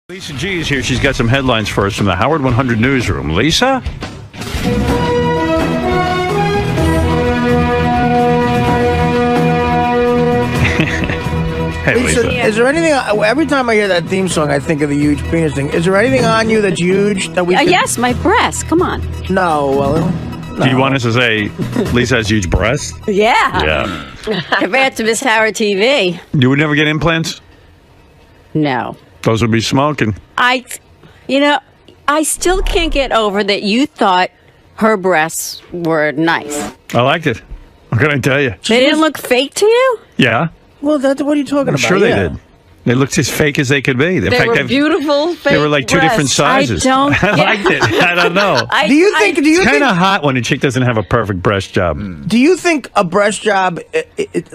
𝗦𝗵cie_𝗄 is here. She's got some headlines for us from the Howard 100 newsroom. Lisa? Hey, Lisa. Is there anything? Every time I hear that theme song, I think of the huge penis thing. Is there anything on you that's huge that we? Yes, my breasts. Come on. No. Well. No. Do you want us to say Lisa has huge breasts? Yeah. Yeah. Compared to Miss Howard TV. You would never get implants? No. Those would be smoking. I still can't get over that you thought her breasts were nice. I liked it. What can I tell you? They didn't look fake to you? Yeah. Well, what are you talking about? Sure they did. They looked as fake as they could be. They were beautiful, fake They were like two different sizes. I don't I liked it. I don't know. Do you think it's kind of hot when a chick doesn't have a perfect breast job. Do you think a breast job?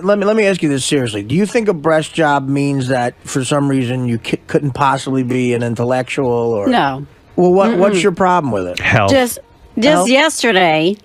Let me ask you this seriously. Do you think a breast job means that for some reason you couldn't possibly be an intellectual? Or No. Well, what's your problem with it? Hell. Just yesterday,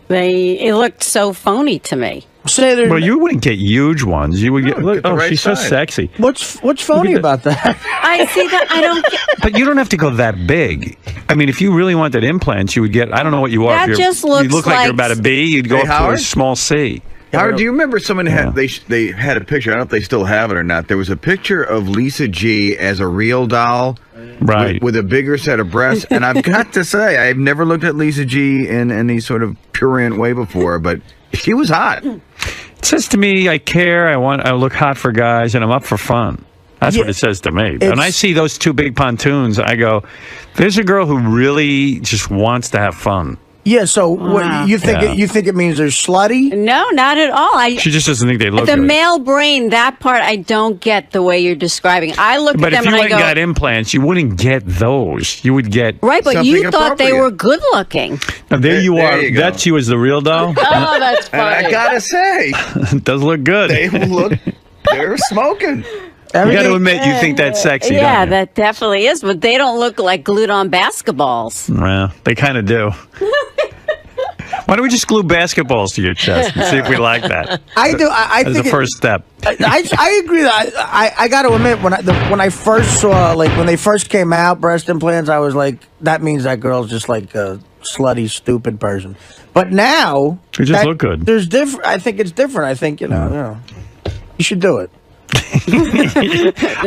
it looked so phony to me. Well, you wouldn't get huge ones. You would get. Look, she's so sexy. What's phony about that? I see that. I don't get. But you don't have to go that big. I mean, if you really wanted implants, you would get. I don't know what you are. That just looks you look like you're about a B. You'd go up to a small C. Howard, do you remember someone had they had a picture? I don't know if they still have it or not. There was a picture of 𝗦𝗵cie as a real doll, right, with a bigger set of breasts. And I've got to say, I've never looked at 𝗦𝗵cie in any sort of prurient way before, but she was hot. It says to me, I care. I look hot for guys, and I'm up for fun. That's what it says to me. When I see those two big pontoons, I go, "There's a girl who really just wants to have fun." Yeah. So what you think? You think it means they're slutty? No, not at all. She just doesn't think they look the good. male brain. That part I don't get the way you're describing. I look But at them if you and I went go, and got implants, you wouldn't get those. You would get right. But something you thought they appropriate. were good looking. Now, there you there are. you go. That's you as the real doll. Oh, that's And funny. I gotta say, It does look good. they're smoking. You got to admit, you think that's sexy, Yeah, don't you? that definitely is. But they don't look like glued-on basketballs. Well, they kind of do. Why don't we just glue basketballs to your chest and see if we like that? I do. I As think a first step. I agree. I got to admit, when I first saw, when they first came out, breast implants, I was like, that means that girl's just like a slutty, stupid person. But now, They just look good. There's different. I think it's different. I think you should do it. All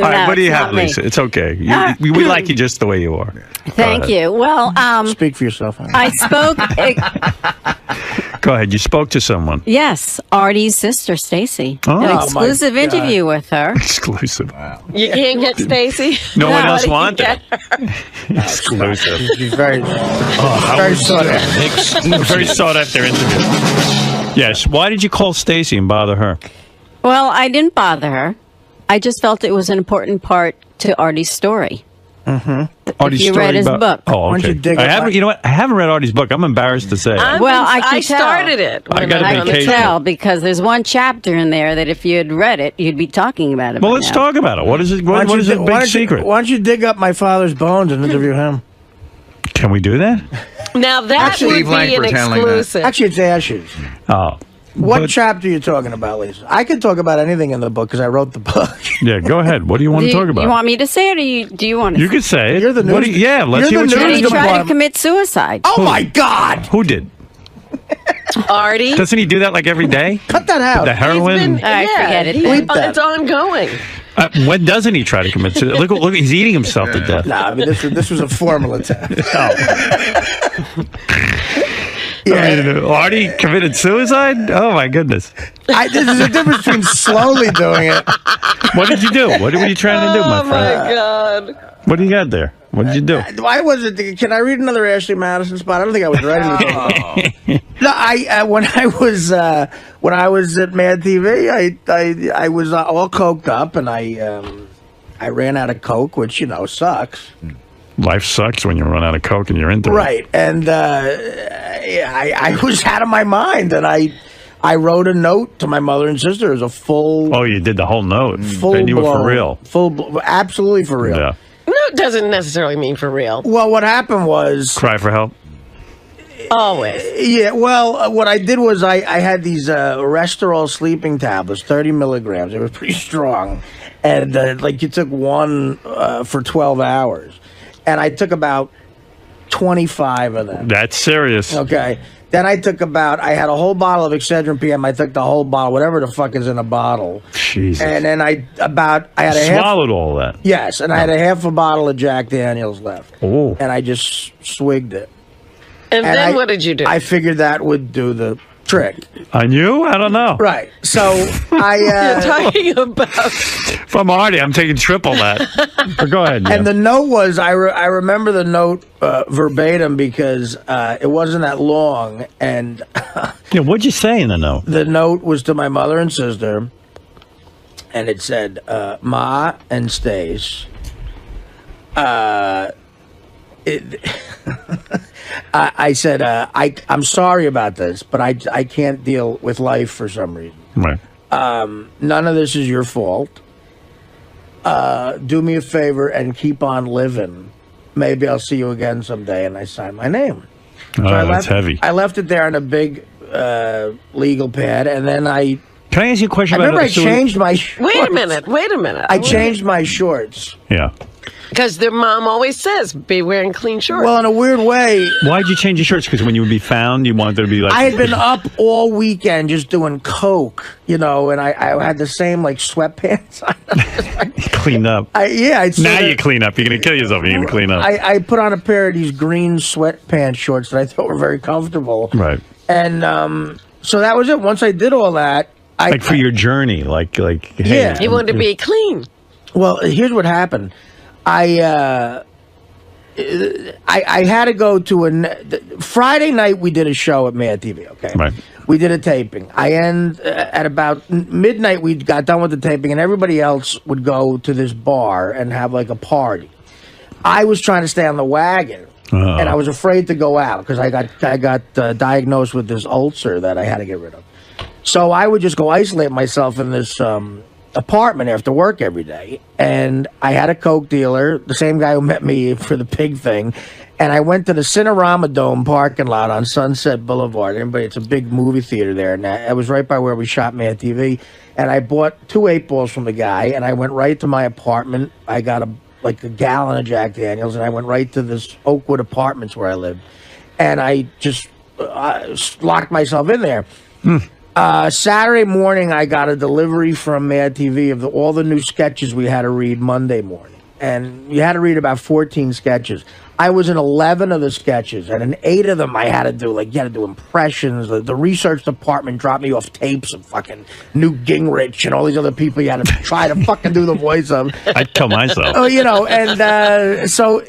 right, what do you have, Lisa? It's okay. We like you just the way you are. Thank you. Well, Speak for yourself. Honey. I spoke. Go ahead. You spoke to someone. Yes, Artie's sister, Stacy. Oh, An exclusive my God. interview with her. Exclusive. You can't get Stacy. No one else Nobody can wanted it. Exclusive. She's very sought after. Very sought after interview. Yes. Why did you call Stacy and bother her? Well, I didn't bother her. I just felt it was an important part to Artie's story. Artie's you story read his book. Oh, Why don't okay. you dig I up haven't. my- You know what? I haven't read Artie's book. I'm embarrassed to say. Well, I can tell. started it. I got a I can vacation. tell because there's one chapter in there that if you had read it, you'd be talking about it. Well, by let's now. talk about it. What is it? What is the big secret? Why don't you dig up my father's bones and interview him? Can we do that? Now that Actually, would be an Langford handling that. exclusive. Actually, it's ashes. Oh. What But- chapter are you talking about, Lisa? I could talk about anything in the book because I wrote the book. Yeah, go ahead. What do you want to talk about? You want me to say it, or do you want to? You can say it. You're the What do news- yeah, let's you're hear the what you Did he news try to department. commit suicide? Oh my God! Who did? Artie. Doesn't he do that like every day? Cut that out. The heroin? All right, forget it. Bleep that. It's ongoing. When doesn't he try to commit suicide? Look, he's eating himself to death. Nah, I mean this was a formal attack. I mean, Artie committed suicide? Oh, my goodness. This is a difference between slowly doing it. What did you do? What were you trying to do, my Oh friend? my God. What do you got there? What did you do? Why was it? Can I read another Ashley Madison spot? I don't think I was ready. No, when I was at Mad TV, I was all coked up and I ran out of coke, which sucks. Life sucks when you run out of coke and you're into it. Right, and I was out of my mind, and I wrote a note to my mother and sister as a full. Oh, you did the whole note. Full And you were blown, for real. Absolutely for real. Yeah. No, it doesn't necessarily mean for real. Well, what happened was. Cry for help. Always. Yeah, well, what I did was I had these Restorol sleeping tablets, 30 milligrams. They were pretty strong. and like you took one for 12 hours, and I took about 25 of them. That's serious. Okay. Then I had a whole bottle of Excedrin PM. I took the whole bottle, whatever the fuck is in a bottle. Jesus. And then I had a swallowed all that. Yes, and I had a half a bottle of Jack Daniels left. Oh. And I just swigged it. And then what did you do? I figured that would do the trick. On you? I don't know. Right. So You're talking about... From Artie, I'm taking triple that. But go ahead. And the note was, I remember the note verbatim because it wasn't that long. And yeah, what'd you say in the note? The note was to my mother and sister. And it said, Ma and 𝗪𝗍. I said, I'm sorry about this, but I can't deal with life for some reason. Right. None of this is your fault. Do me a favor and keep on living. Maybe I'll see you again someday. And I signed my name. Oh, So that's heavy. I left it there on a big legal pad, and then Can I ask you a question I about remember I changed my shorts. Wait a minute. I changed my shorts. Yeah. Because their mom always says, be wearing clean shorts. Well, in a weird way, Why'd you change your shirts? Because when you would be found, you wanted to be like... I had been up all weekend just doing coke, and I had the same, like, sweatpants on. Cleaned up. Now you clean up. You're going to kill yourself. You're going to clean up. I put on a pair of these green sweatpants shorts that I thought were very comfortable. Right. And so that was it. Once I did all that, like for your journey, like hey, yeah. He wanted to be clean. Well, here's what happened. I had to go to Friday night. We did a show at Mad TV. Okay, right. We did a taping. At about midnight. We got done with the taping, and everybody else would go to this bar and have like a party. I was trying to stay on the wagon, and I was afraid to go out because I got diagnosed with this ulcer that I had to get rid of. So I would just go isolate myself in this apartment after work every day. And I had a coke dealer, the same guy who met me for the pig thing. And I went to the Cinerama Dome parking lot on Sunset Boulevard. It's a big movie theater there. And it was right by where we shot Mad TV. And I bought 2 8-balls from the guy. And I went right to my apartment. I got a gallon of Jack Daniels. And I went right to this Oakwood Apartments where I lived. And I just locked myself in there. Saturday morning, I got a delivery from Mad TV of all the new sketches we had to read Monday morning. And you had to read about 14 sketches. I was in 11 of the sketches, and in 8 of them I had to do, you had to do impressions. The research department dropped me off tapes of fucking Newt Gingrich and all these other people you had to try to fucking do the voice of. I'd kill myself. So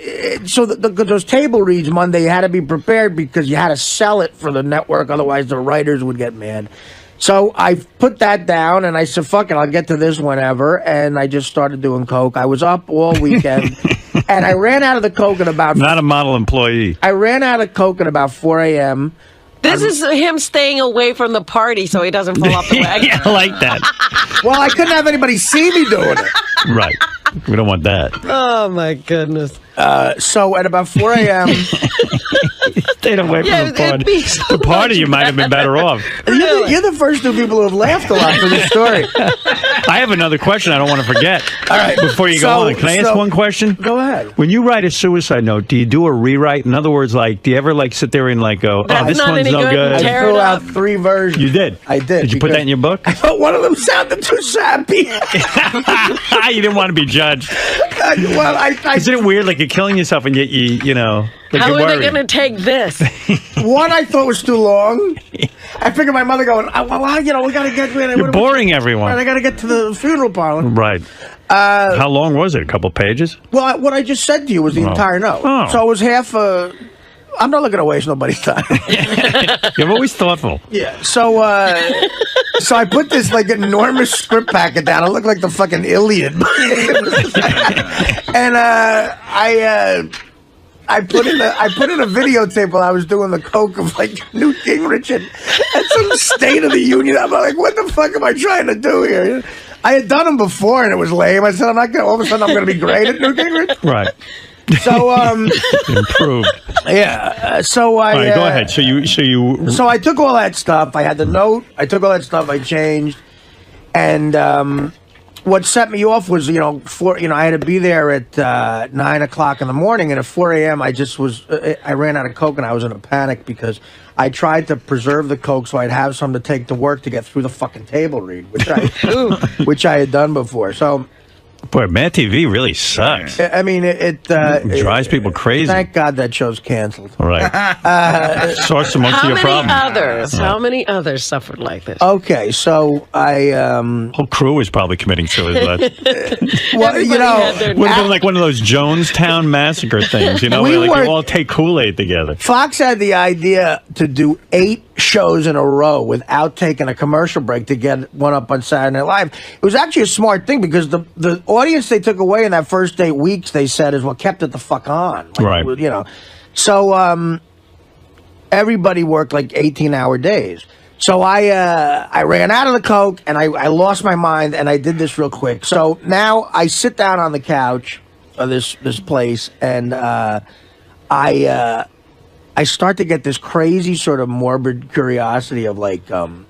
those table reads Monday, you had to be prepared because you had to sell it for the network, otherwise the writers would get mad. So I put that down, and I said, fuck it, I'll get to this whenever, and I just started doing coke. I was up all weekend, and I ran out of the coke at about... Not a model employee. I ran out of coke at about 4 a.m. This is him staying away from the party so he doesn't fall off the wagon. Yeah, I like that. Well, I couldn't have anybody see me doing it. Right. We don't want that. Oh, my goodness. So at about 4 a.m. Stayed away from the party. The party, you might have been better off. You're the first 2 people who have laughed a lot for this story. I have another question I don't want to forget. All right. Before you go on, can I ask one question? Go ahead. When you write a suicide note, do you do a rewrite? In other words, do you ever sit there and go, oh, this one's no good? I threw out 3 versions. You did? I did. Did you put that in your book? I thought one of them sounded too sappy. You didn't want to be judged. Well, Isn't it weird? You're killing yourself and yet you know. How are they going to take this? One I thought was too long. I figured my mother going, we got to get... You're boring everyone. I got to get to the funeral parlor. Right. How long was it? A couple pages? Well, what I just said to you was the entire note. Oh. So it was half a... I'm not looking to waste nobody's time. You're always thoughtful. Yeah. So I put this enormous script packet down. I look like the fucking Iliad. And I put in a videotape while I was doing the coke of Newt Gingrich and some State of the Union. I'm like, what the fuck am I trying to do here? I had done them before and it was lame. I said, I'm not gonna. All of a sudden, I'm gonna be great at Newt Gingrich. Right. So improved. Yeah. So I. All right, go ahead. So I took all that stuff. I had the note. I took all that stuff. I changed, and what set me off was, I had to be there at 9 o'clock in the morning, and at 4 a.m. I ran out of Coke, and I was in a panic because I tried to preserve the Coke so I'd have some to take to work to get through the fucking table read, which I had done before. So, boy, Mad TV really sucks. I mean, it drives people crazy. Thank God that show's canceled. Right. Sorts of most of your problems. How many others suffered like this? Okay, so whole crew was probably committing suicide. Well, would have been like one of those Jonestown massacre things, where you all take Kool-Aid together. Fox had the idea to do 8 shows in a row without taking a commercial break to get one up on Saturday Night Live. It was actually a smart thing because the audience they took away in that first 8 weeks, they said, is what kept it the fuck on. Right. So everybody worked like 18-hour days. So I ran out of the Coke, and I lost my mind, and I did this real quick. So now I sit down on the couch of this place, and I start to get this crazy sort of morbid curiosity of like, God,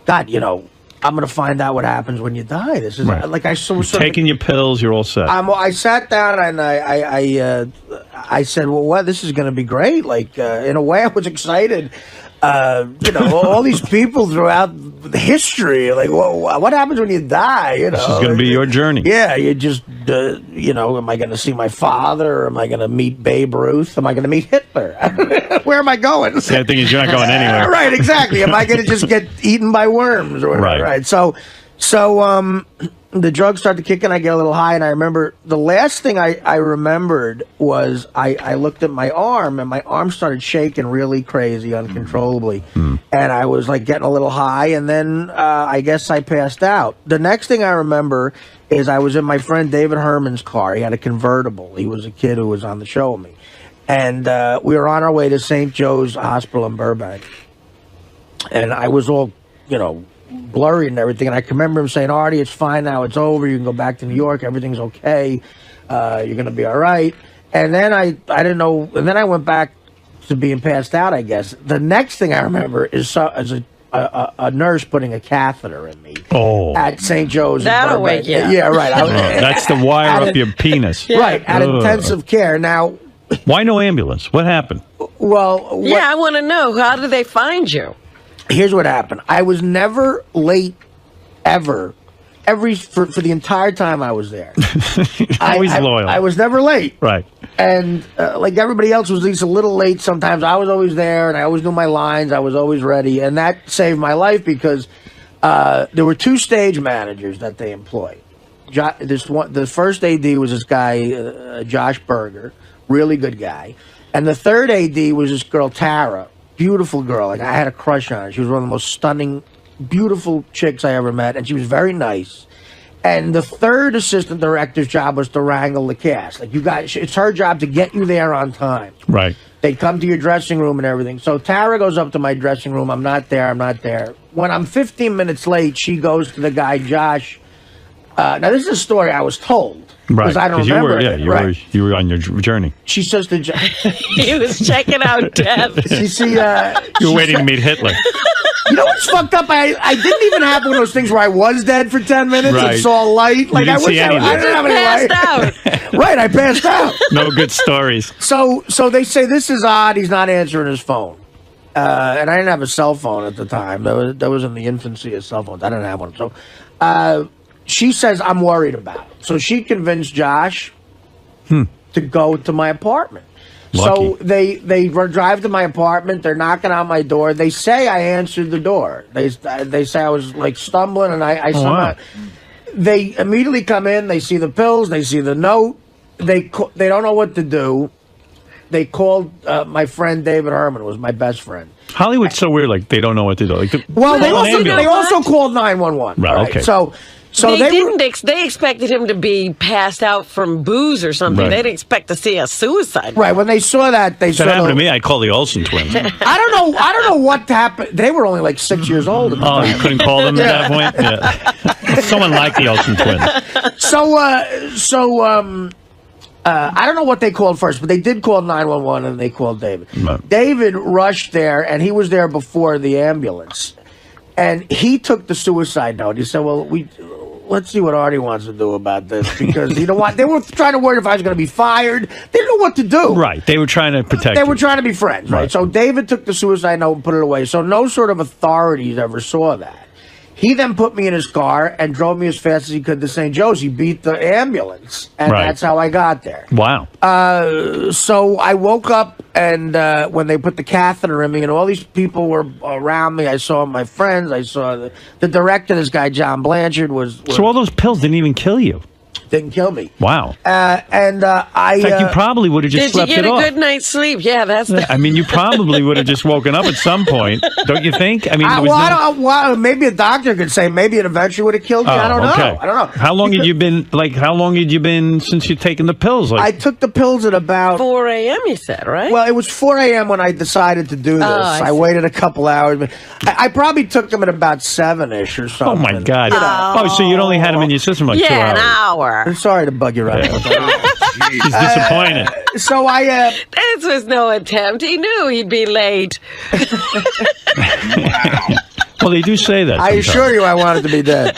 I'm going to find out what happens when you die. This is like taking your pills, you're all set. I sat down and I said, well, what? This is going to be great. Like, in a way, I was excited. All these people throughout history, like, what happens when you die? This is going to be your journey. Yeah, you just, am I going to see my father? Or am I going to meet Babe Ruth? Am I going to meet Hitler? Where am I going? The thing is, you're not going anywhere. Right, exactly. Am I going to just get eaten by worms or whatever? Right. So, the drugs start to kick in. I get a little high, and I remember the last thing I remembered was I looked at my arm, and my arm started shaking really crazy, uncontrollably, and I was like getting a little high, and then I guess I passed out. The next thing I remember is I was in my friend David Herman's car. He had a convertible. He was a kid who was on the show with me, and we were on our way to St. Joe's Hospital in Burbank, and I was all, blurry and everything, and I can remember him saying, Artie, it's fine now, it's over, you can go back to New York, everything's okay, you're gonna be all right. And then I didn't know, and then I went back to being passed out, I guess. The next thing I remember is a nurse putting a catheter in me at St. Joe's. That'll wake you up. Yeah, right. That's to wire up your penis. Right, at intensive care. Now, why no ambulance? What happened? Well, I want to know, how did they find you? Here's what happened. I was never late, ever. For the entire time I was there. Always loyal. I was never late. Right. And like everybody else was at least a little late sometimes. I was always there, and I always knew my lines. I was always ready. And that saved my life because there were 2 stage managers that they employed. The first AD was this guy, Josh Berger, really good guy. And the third AD was this girl, Tara. Beautiful girl. Like, I had a crush on her. She was one of the most stunning, beautiful chicks I ever met, and she was very nice. And the third assistant director's job was to wrangle the cast. Like, it's her job to get you there on time. Right. They come to your dressing room and everything. So Tara goes up to my dressing room. I'm not there. When I'm 15 minutes late, she goes to the guy, Josh. Now, this is a story I was told. Right. Because I don't remember. You were on your journey. She says to Josh. He was checking out death. You were waiting to meet Hitler. You know what's fucked up? I didn't even have one of those things where I was dead for 10 minutes and saw light. Like, I didn't have any light. Out. Right, I passed out. No good stories. So they say, this is odd. He's not answering his phone. And I didn't have a cell phone at the time. That was in the infancy of cell phones. I didn't have one. So she says, I'm worried about it. So she convinced Josh to go to my apartment. Lucky. So they drive to my apartment. They're knocking on my door. They say I answered the door. They say I was like stumbling, and I somehow. Wow. They immediately come in. They see the pills. They see the note. They don't know what to do. They called my friend David Herman, was my best friend. Hollywood's so weird. Like, they don't know what to do. Like, they also called 911. Right. Okay. So they expected him to be passed out from booze or something. Right. They didn't expect to see a suicide. Right. When they saw that, they said, "That happened to me." I called the Olsen twins. I don't know what happened. They were only like 6 years old. Oh, you couldn't call them at that point. Yeah. Someone like the Olsen twins. I don't know what they called first, but they did call 911 and they called David. Right. David rushed there, and he was there before the ambulance. And he took the suicide note. He said, well, let's see what Artie wants to do about this, because you know what? They were trying to worry if I was going to be fired. They didn't know what to do. Right. They were trying to protect They you. were trying to be friends, right? So David took the suicide note and put it away. So no sort of authorities ever saw that. He then put me in his car and drove me as fast as he could to St. Joe's. He beat the ambulance, and that's how I got there. Wow. So I woke up, and when they put the catheter in me, and all these people were around me, I saw my friends. I saw the director, this guy, John Blanchard, was So all those pills didn't even kill you? Didn't kill me. Wow. I... In fact, you probably would have just slept Did it you off. get a good night's sleep? Yeah, that's the... I mean, you probably would have just woken up at some point, don't you think? I mean, there was maybe a doctor could say maybe it eventually would have killed you. I don't know. I don't know. How long had you been? Like, how long had you been since you'd taken the pills? Like, I took the pills at about 4 a.m. You said, right? Well, it was 4 a.m. when I decided to do this. I waited a couple hours, but I probably took them at about 7-ish or something. oh my God! So you'd only had them in your system like 2 hours. an hour. I'm sorry to bug you right now. He's disappointed. So I This was no attempt. He knew he'd be late. Well, they do say that. I assure you I wanted to be dead.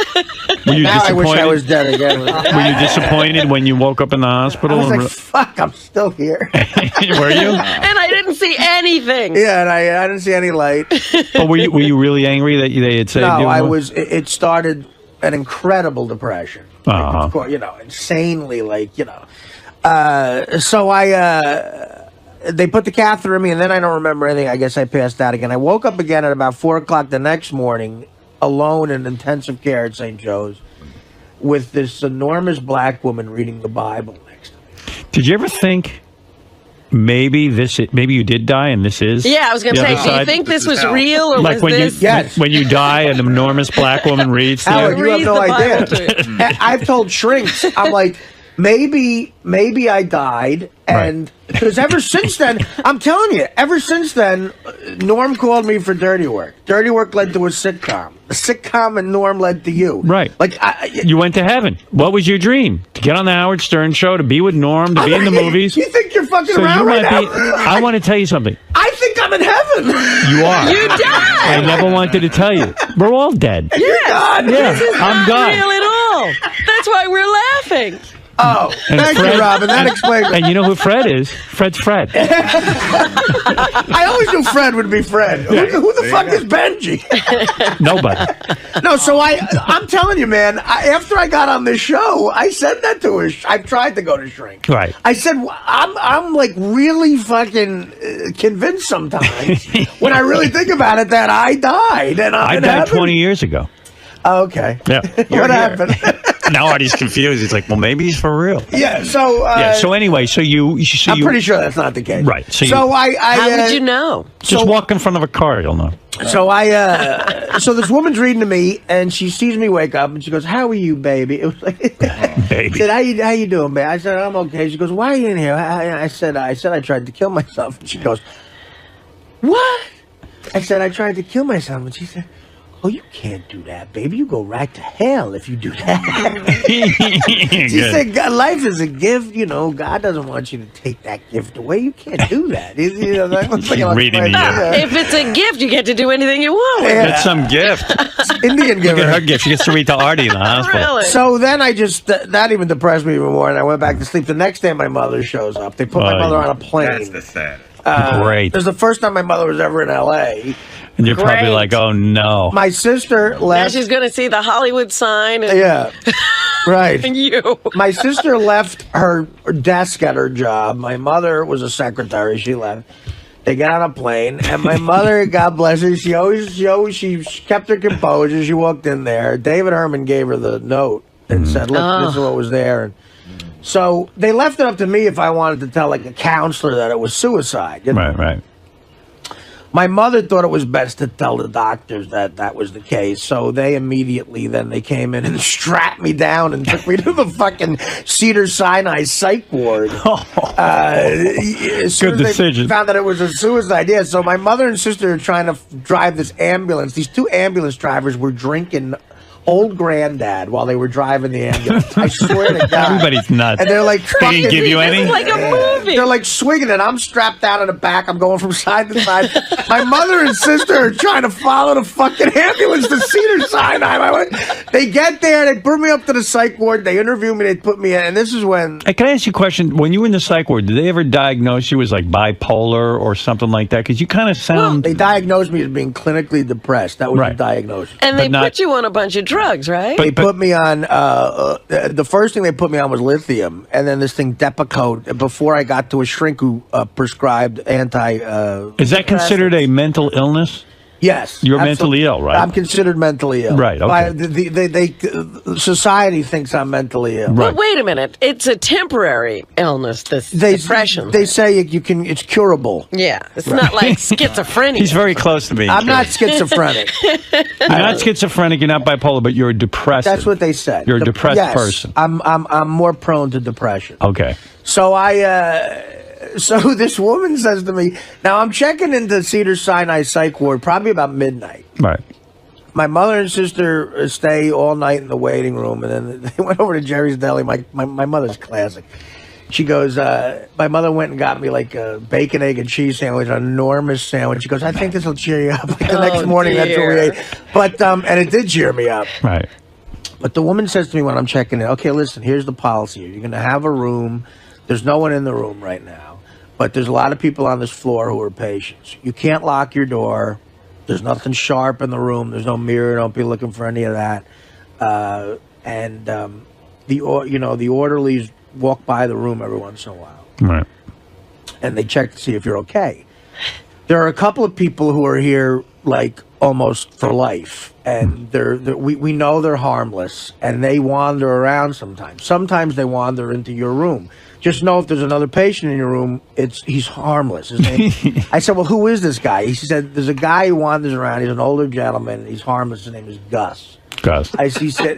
Were you Now I wish I disappointed? was dead again. Were you disappointed when you woke up in the hospital? I was like, fuck, I'm still here. Were you? And I didn't see anything. Yeah, and I didn't see any light. But were you really angry that they had saved you? No, I was. It started an incredible depression. Of course, insanely, So they put the catheter in me, and then I don't remember anything. I guess I passed out again. I woke up again at about 4 o'clock the next morning, alone in intensive care at St. Joe's, with this enormous black woman reading the Bible next to me. Did you ever think maybe you did die and this is? Yeah, I was going to the say, other do you side? think this was real, or Like was when this... when you die, an enormous black woman reads to Howard, you? you have no Read the Bible idea. to you. I've told shrinks, I'm like, maybe I died, and because ever since then, I'm telling you, ever since then, Norm called me for dirty work. Dirty work led to a sitcom. A sitcom and Norm led to you. Right. Like You went to heaven. What was your dream? To get on the Howard Stern show, to be with Norm, to be in the movies? You think you're fucking So around you right might now? be. I want to tell you something. I think I'm in heaven. You are. You died! I never wanted to tell you. We're all dead. God. Yeah, This is I'm not God. real at all. That's why we're laughing. Oh, And thank you, Robin. That explains it. And you know who Fred is? Fred's Fred. I always knew Fred would be Fred. Who the fuck is Benji? Nobody. No, so I'm telling you, man, after I got on this show, I said that to her. I tried to go to shrink. Right. I said, I'm like really fucking convinced sometimes when I really think about it that I died. And I in died heaven. 20 years ago. Oh, okay. Yeah. What happened? Now Artie's confused. He's like, well, maybe he's for real. Yeah, so... So anyway, I'm pretty sure that's not the case. Right. So How would you know? Just walk in front of a car, you'll know. So so this woman's reading to me, and she sees me wake up, and she goes, "How are you, baby?" It was like, Baby. I said, how you doing, baby? I said, I'm okay. She goes, "Why are you in here?" I said I tried to kill myself. And she goes, "What?" I said, I tried to kill myself. And she said, "Oh, you can't do that, baby. You go right to hell if you do that." She said, "Life is a gift. You know, God doesn't want you to take that gift away. You can't do that." Reading to you. If it's a gift, you get to do anything you want with That's some gift. Indian Look giver. at her gift. She gets to read to Artie in the it. hospital. Really? So then I just, that even depressed me even more, and I went back to sleep. The next day, my mother shows up. They put my mother on a plane. That's the sad. Great. It was the first time my mother was ever in L.A. And you're probably Great. like, oh, no. My sister Now left. she's going to see the Hollywood sign and, Yeah, right. and you. My sister left her desk at her job. My mother was a secretary. She left. They got on a plane, and my mother, God bless her, she kept her composure. She walked in there. David Herman gave her the note and said, "Look, this is what was there." And so they left it up to me if I wanted to tell like a counselor that it was suicide. You know? Right. My mother thought it was best to tell the doctors that that was the case, so they immediately they came in and strapped me down and took me to the fucking Cedars-Sinai psych ward. As soon Good as decision. They found that it was a suicide. Yeah, so my mother and sister are trying to drive this ambulance. These two ambulance drivers were drinking old granddad while they were driving the ambulance. I swear to God. Everybody's nuts. And they're like, they didn't give you any? It's like a movie. They're like swinging it. I'm strapped out in the back. I'm going from side to side. My mother and sister are trying to follow the fucking ambulance to Cedars-Sinai. They get there. They bring me up to the psych ward. They interview me. They put me in. And this is when... Hey, can I ask you a question? When you were in the psych ward, did they ever diagnose you as like bipolar or something like that? Because you kind of sound... They diagnosed me as being clinically depressed. That was the diagnosis. And they put you on a bunch of drugs, right? They put me on... the first thing they put me on was lithium. And then this thing, Depakote, before I got to a shrink who prescribed anti... Is that considered a mental illness? Yes. You're mentally ill, right? I'm considered mentally ill. Right, okay. Society thinks I'm mentally ill. But wait a minute. It's a temporary illness, this depression. They say it's curable. Yeah. It's not like schizophrenia. He's very close to me. I'm not schizophrenic. You're not schizophrenic, you're not bipolar, but you're depressed. That's what they said. You're a depressed person. I'm more prone to depression. Okay. So So this woman says to me, now I'm checking into Cedars-Sinai psych ward probably about midnight. Right. My mother and sister stay all night in the waiting room, and then they went over to Jerry's Deli. My mother's classic. She goes, my mother went and got me like a bacon, egg, and cheese sandwich, an enormous sandwich. She goes, I think this will cheer you up. Like the next morning, that's what we ate. But, and it did cheer me up. Right. But the woman says to me when I'm checking in, okay, listen, here's the policy. You're going to have a room. There's no one in the room right now. But there's a lot of people on this floor who are patients. You can't lock your door. There's nothing sharp in the room. There's no mirror. Don't be looking for any of that. The orderlies walk by the room every once in a while. Right. And they check to see if you're okay. There are a couple of people who are here like almost for life, and we know they're harmless, and they wander around sometimes. Sometimes they wander into your room. Just know if there's another patient in your room, he's harmless. His name, I said, well, who is this guy? He said, there's a guy who wanders around. He's an older gentleman. He's harmless. His name is Gus. Gus. She said,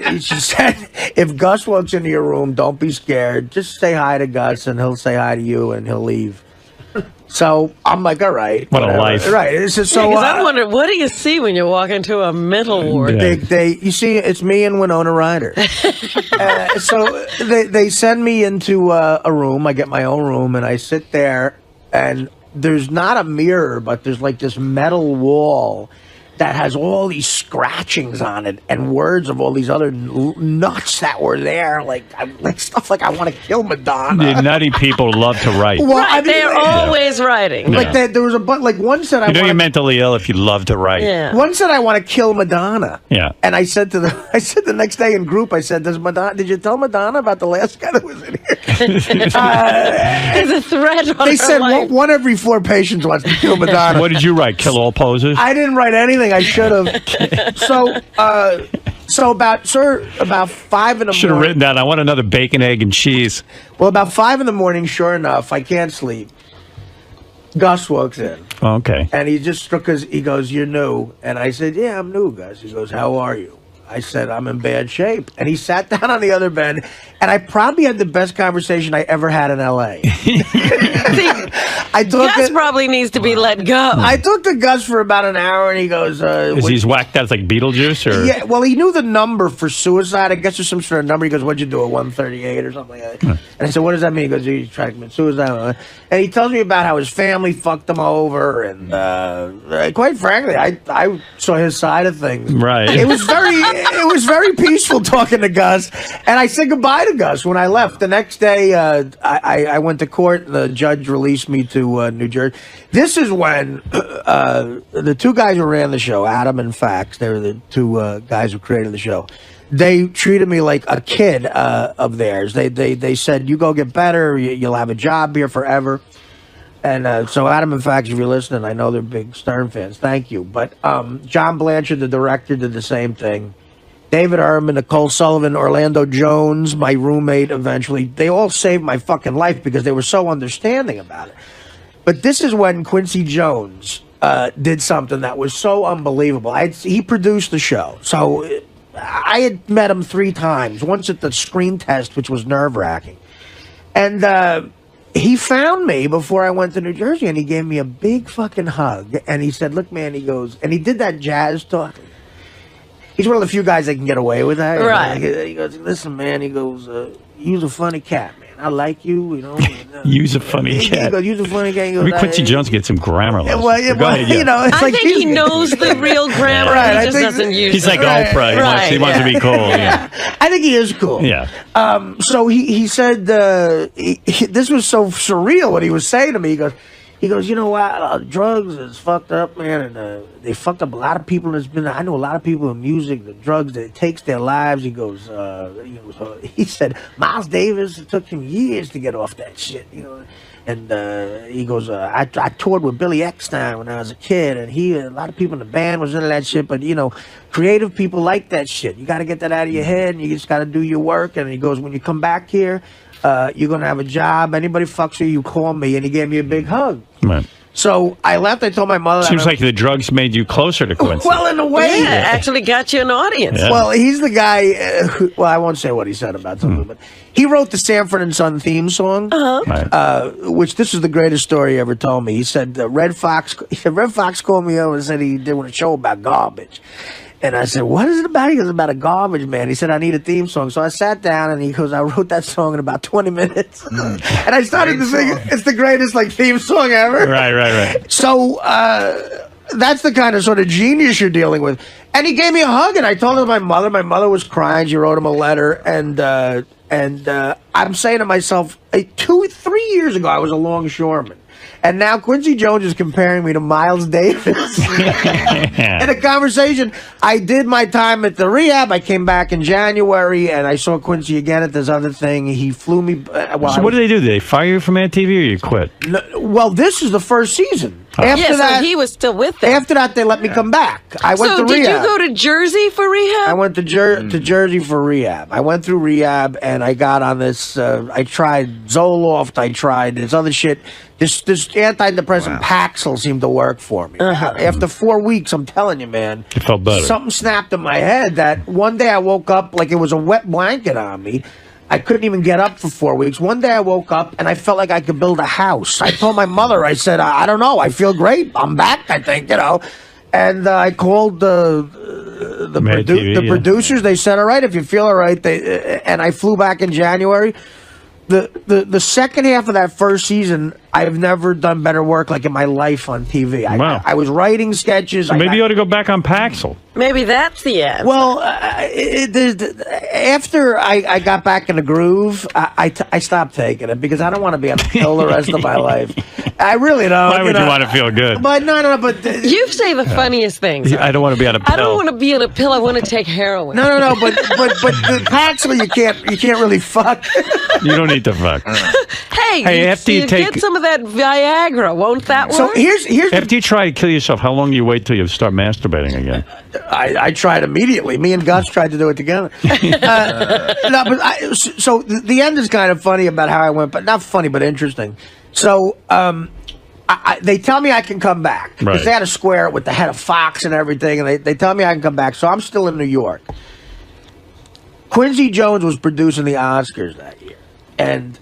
if Gus walks into your room, don't be scared. Just say hi to Gus, and he'll say hi to you, and he'll leave. So I'm like, all right. What a life. Right. It's just, so I wonder, what do you see when you walk into a mental ward? Yeah. You see, it's me and Winona Ryder. So they send me into a room. I get my own room, and I sit there, and there's not a mirror, but there's like this metal wall that has all these scratchings on it and words of all these other nuts that were there, like stuff like I want to kill Madonna. The nutty people love to write. Well, right, I mean, they're always writing. Like there was one said you're mentally ill if you love to write. Yeah. One said I want to kill Madonna. Yeah. And I said the next day in group, I said, did you tell Madonna about the last guy that was in here? There's a threat on They her said life. one every 4 patients wants to kill Madonna. What did you write? Kill all posers? I didn't write anything. I should have. So about 5 in the Should have morning. written down, I want another bacon, egg, and cheese. Well, about 5 in the morning, sure enough, I can't sleep. Gus walks in. Okay. And he goes, you're new. And I said, yeah, I'm new, Gus. He goes, how are you? I said, I'm in bad shape. And he sat down on the other bed, and I probably had the best conversation I ever had in L.A. Gus probably needs to be let go. I talked to Gus for about an hour, and he goes... Is he's whacked out like Beetlejuice? Or? Yeah, well, he knew the number for suicide. I guess there's some sort of number. He goes, what'd you do, a 138 or something like that? And I said, what does that mean? He goes, you try to commit suicide. And he tells me about how his family fucked him over, and quite frankly, I saw his side of things. Right. It was very peaceful talking to Gus, and I said goodbye to Gus when I left. The next day, I went to court. The judge released me to New Jersey. This is when the 2 guys who ran the show, Adam and Fax, they were the 2 guys who created the show. They treated me like a kid of theirs. They said, you go get better, you'll have a job here forever. And so Adam and Fax, if you're listening, I know they're big Stern fans. Thank you. But John Blanchard, the director, did the same thing. David Herman, Nicole Sullivan, Orlando Jones, my roommate eventually, they all saved my fucking life because they were so understanding about it. But this is when Quincy Jones did something that was so unbelievable. He produced the show. So I had met him 3 times, once at the screen test, which was nerve-wracking. And he found me before I went to New Jersey, and he gave me a big fucking hug. And he said, look, man, he goes, and he did that jazz talk. he's one of the few guys that can get away with that. Right. He goes, listen, man. He goes, you's a funny cat, man. I like you. You know. Use a funny cat. He goes, you's a funny cat. He goes, Maybe Quincy Jones get some grammar lessons. You know, it's I like think he knows the real grammar. Right, He just doesn't use He's it. like Oprah. He wants to be cool. Yeah. I think he is cool. Yeah. So he said this was so surreal what he was saying to me. He goes, you know what? Drugs is fucked up, man, and they fucked up a lot of people. I know a lot of people in music. The drugs that takes their lives. He goes, he said Miles Davis, it took him years to get off that shit, you know. And he goes, I toured with Billy Eckstein when I was a kid, and a lot of people in the band was into that shit. But you know, creative people like that shit. You got to get that out of your head, and you just got to do your work. And he goes, when you come back here, you're gonna have a job. Anybody fucks with you, call me. And he gave me a big hug. Right. So I left. I told my mother. Seems like the drugs made you closer to Quincy. Well, in a way, Yeah, actually got you an audience. Yeah. Well, he's the guy. Well, I won't say what he said about something, but he wrote the Sanford and Son theme song, Right. which this is the greatest story he ever told me. He said Red Fox called me over and said he did a show about garbage. And I said, what is it about? He goes, about a garbage man. He said, I need a theme song. So I sat down and he goes, I wrote that song in about 20 minutes. And I started to sing it. It's the greatest theme song ever. Right. So that's the kind of sort of genius you're dealing with. And he gave me a hug, and I told him my mother. My mother was crying. She wrote him a letter, and I'm saying to myself, 3 years ago, I was a longshoreman. And now Quincy Jones is comparing me to Miles Davis. In a conversation, I did my time at the rehab. I came back in January, and I saw Quincy again at this other thing. He flew me. So what did they do? Did they fire you from Mad TV or you quit? Well, this is the first season. After that, so he was still with them. After that, they let me come back. I went to rehab. So did you go to Jersey for rehab? I went to Jersey for rehab. I went through rehab, and I got on this. I tried Zoloft. I tried this other shit. This antidepressant Paxil seemed to work for me. After 4 weeks, I'm telling you, man, it felt better. Something snapped in my head that one day I woke up like it was a wet blanket on me. I couldn't even get up for 4 weeks. One day I woke up and I felt like I could build a house. I told my mother, I said, I don't know. I feel great. I'm back, I think, you know. And I called the producers. They said, all right, if you feel all right. And I flew back in January. The second half of that first season, I have never done better work like in my life on TV. I was writing sketches. So maybe you ought to go back on Paxil. Maybe that's the end. Well, after I got back in the groove, I stopped taking it because I don't want to be on a pill the rest of my life. I really don't. Why would you want to feel good? But no. But you say the funniest things. I don't want to be on a pill. I don't want to be on a pill. I want to take heroin. No. But the Paxil, you can't really fuck. You don't need to fuck. Hey, after you get some of that Viagra, won't that work? So here's after you try to kill yourself, how long do you wait till you start masturbating again? I tried immediately. Me and Gus tried to do it together. So the end is kind of funny about how I went, but not funny, but interesting. So they tell me I can come back because they had to square it with the head of Fox and everything, and they tell me I can come back. So I'm still in New York. Quincy Jones was producing the Oscars that year, and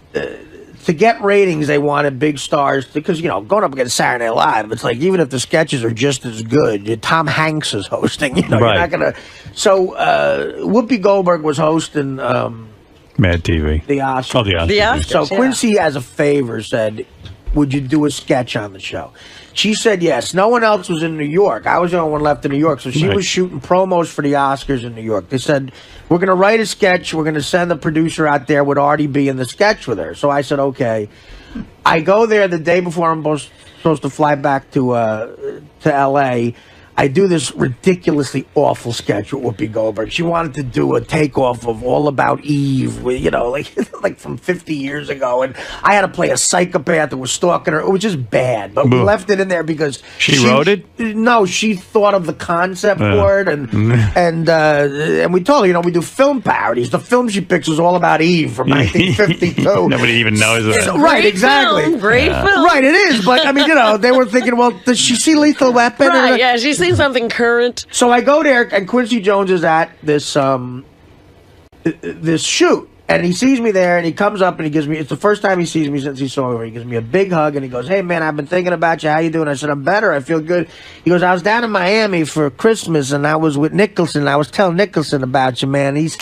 to get ratings, they wanted big stars because, going up against Saturday Night Live, it's like even if the sketches are just as good, Tom Hanks is hosting. You're not gonna. So Whoopi Goldberg was hosting Mad TV, the Oscars. Oh, the Oscars. So Quincy, as a favor, said, "Would you do a sketch on the show?" She said yes. No one else was in New York. I was the only one left in New York. So she was shooting promos for the Oscars in New York. They said, we're going to write a sketch. We're going to send the producer out there with Artie be in the sketch with her. So I said, okay. I go there the day before I'm supposed to fly back to L.A., I do this ridiculously awful sketch with Whoopi Goldberg. She wanted to do a takeoff of All About Eve, like from 50 years ago. And I had to play a psychopath that was stalking her. It was just bad. But we left it in there because... She wrote it? No, she thought of the concept for it. And we told her, we do film parodies. The film she picks was All About Eve from 1952. Nobody even knows that. Right, exactly. Great film. Right, it is. But, they were thinking, well, does she see Lethal Weapon? Right, yeah, she's seen something current. So I go there, and Quincy Jones is at this this shoot, And he sees me there, and he comes up, and he gives me, it's the first time he sees me since he saw me. He gives me a big hug, and he goes, hey, man, I've been thinking about you. How you doing? I said, I'm better. I feel good. He goes, I was down in Miami for Christmas, and I was with Nicholson. I was telling Nicholson about you, man. He's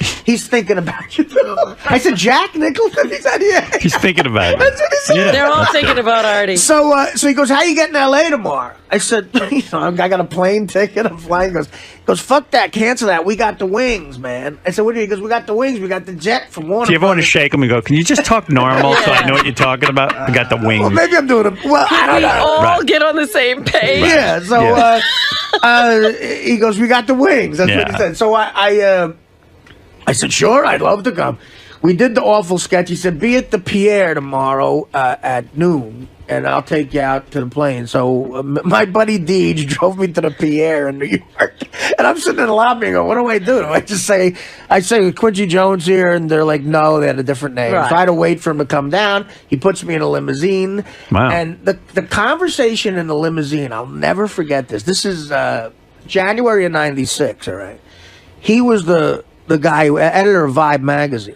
thinking about you, too. I said, Jack Nicholson? He said, yeah. He's thinking about it. That's what he said. Yeah. They're all thinking about Artie. So he goes, how you getting to L.A. tomorrow? I said, I got a plane ticket. I'm flying. He goes, fuck that. Cancel that. We got the wings, man. I said, what do you? He goes, we got the wings. We got the jet from Warner. Do you ever want to shake him and go, can you just talk normal so I know what you're talking about? I got the wings. Well, maybe I'm doing it. Well, I don't We know. all get on the same page. Yeah. So he goes, we got the wings. That's what he said. So I said, sure, I'd love to come. We did the awful sketch. He said, be at the Pierre tomorrow at noon, and I'll take you out to the plane. So my buddy Deej drove me to the Pierre in New York, and I'm sitting in the lobby and go, what do I do? Do I just say, 𝗦𝗵cie Jones here, and they're like, no, they had a different name. Right. So I had to wait for him to come down. He puts me in a limousine. Wow. And the conversation in the limousine, I'll never forget this. This is January of '96, all right? He was the guy, editor of Vibe magazine.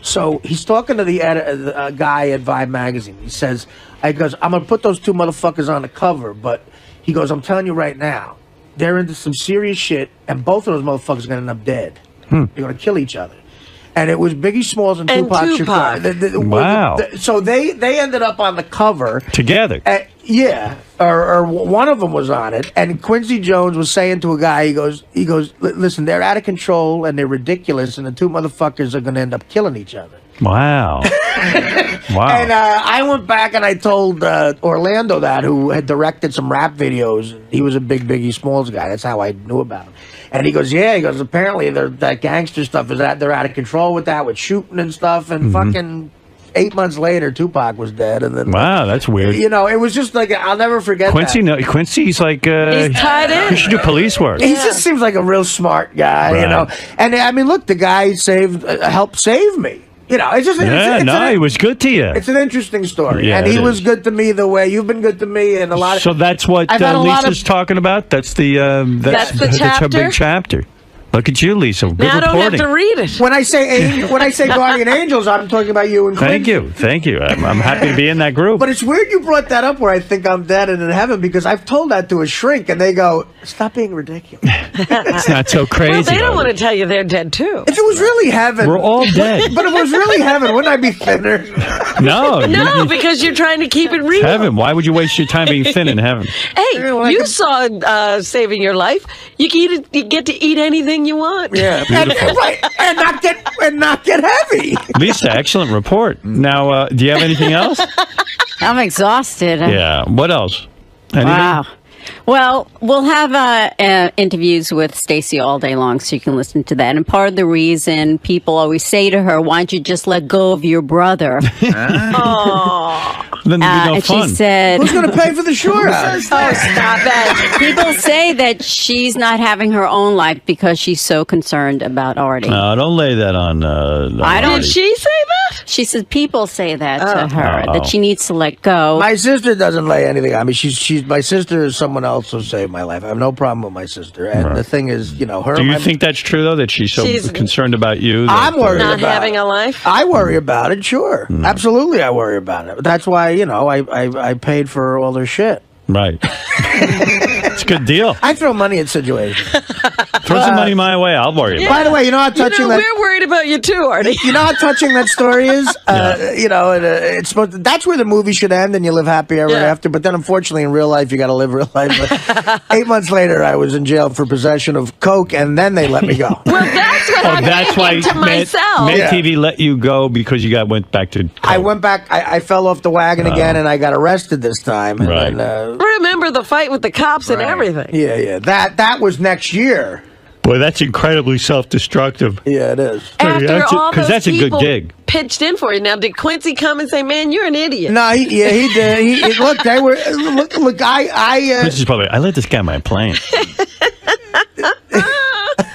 So he's talking to the guy at Vibe magazine. He says, I'm going to put those two motherfuckers on the cover, but he goes, I'm telling you right now, they're into some serious shit, and both of those motherfuckers are going to end up dead. They're going to kill each other. And it was Biggie Smalls and Tupac Shakur. Wow. So they ended up on the cover. Together. Yeah. Or one of them was on it. And 𝗦𝗵cie Jones was saying to a guy, he goes, listen, they're out of control and they're ridiculous, and the two motherfuckers are going to end up killing each other. Wow. Wow. And I went back and I told Orlando that, who had directed some rap videos. He was a big Biggie Smalls guy. That's how I knew about him. And he goes, yeah. He goes, apparently that gangster stuff is they're out of control with that, with shooting and stuff. And fucking 8 months later, Tupac was dead. And then wow, that's weird. You know, it was just like, I'll never forget 𝗦𝗵cie, that. 𝗦𝗵cie's like He's tied in. He should do police work. He just seems like a real smart guy, Right. you know. And I mean, look, the guy helped save me. You know, it's just he was good to you. It's an interesting story, Yeah, and he it was is. good to me the way you've been good to me, and a lot of. So that's what I've had a lot Lisa's talking about. That's the That's the her chapter? big chapter. Look at you, Lisa. Good Now I don't have reporting. to read it. When I say guardian angels, I'm talking about you and Thank _Quincey. you. I'm happy to be in that group. But it's weird you brought that up where I think I'm dead and in heaven, because I've told that to a shrink and they go, stop being ridiculous. It's not so crazy. Well, they don't Artie. want to tell you they're dead, too. If it was really heaven. We're all dead. But if it was really heaven, wouldn't I be thinner? No, No, because you're trying to keep it real. heaven. Why would you waste your time being thin in heaven? Hey, well, I you could- saw Saving Your Life. You get to eat anything you want. Yeah. Beautiful. And not get heavy. Lisa, excellent report. Now, do you have anything else? I'm exhausted. Yeah. What else? Anything? Wow. Well, we'll have interviews with Stacey all day long, so you can listen to that. And part of the reason people always say to her, why don't you just let go of your brother? Then there'd be no and fun. she said, Who's going to pay for the shore house? Oh, stop that. people say that she's not having her own life because she's so concerned about Artie. No, don't lay that on. I don't- Did she say that? She says people say that to her, Oh. that she needs to let go. My sister doesn't lay anything on me. She's my sister is someone else who saved my life. I have no problem with my sister. And the thing is, you know, her. Do you my- think that's true though? That she's so She's- concerned about you? I'm worried Not about having it. a life? I worry about it. Sure, absolutely, I worry about it. That's why, you know, I paid for all their shit. Right. It's a good deal. I throw money at situations. Throw some money my way. I'll worry about it. By the way, you know how touching that. We're worried about you too, Artie. You know how touching that story is? You know, it's supposed to, that's where the movie should end and you live happy ever after. But then, unfortunately, in real life, you got to live real life. But 8 months later, I was in jail for possession of coke, and then they let me go. Well, that's what I'm That's why thinking to myself. Med Yeah. TV let you go because you went back to. I went back. I fell off the wagon again, and I got arrested this time. And Right. then, Remember the fight with the cops and everything. yeah. That was next year. Boy, that's incredibly self-destructive. Yeah, it is. After That's all because those that's a good people gig. pitched in for you. Now, did 𝗦𝗵cie come and say, "Man, you're an idiot"? No, he did. Look, they were. Look. This is probably. I let this guy on my plane.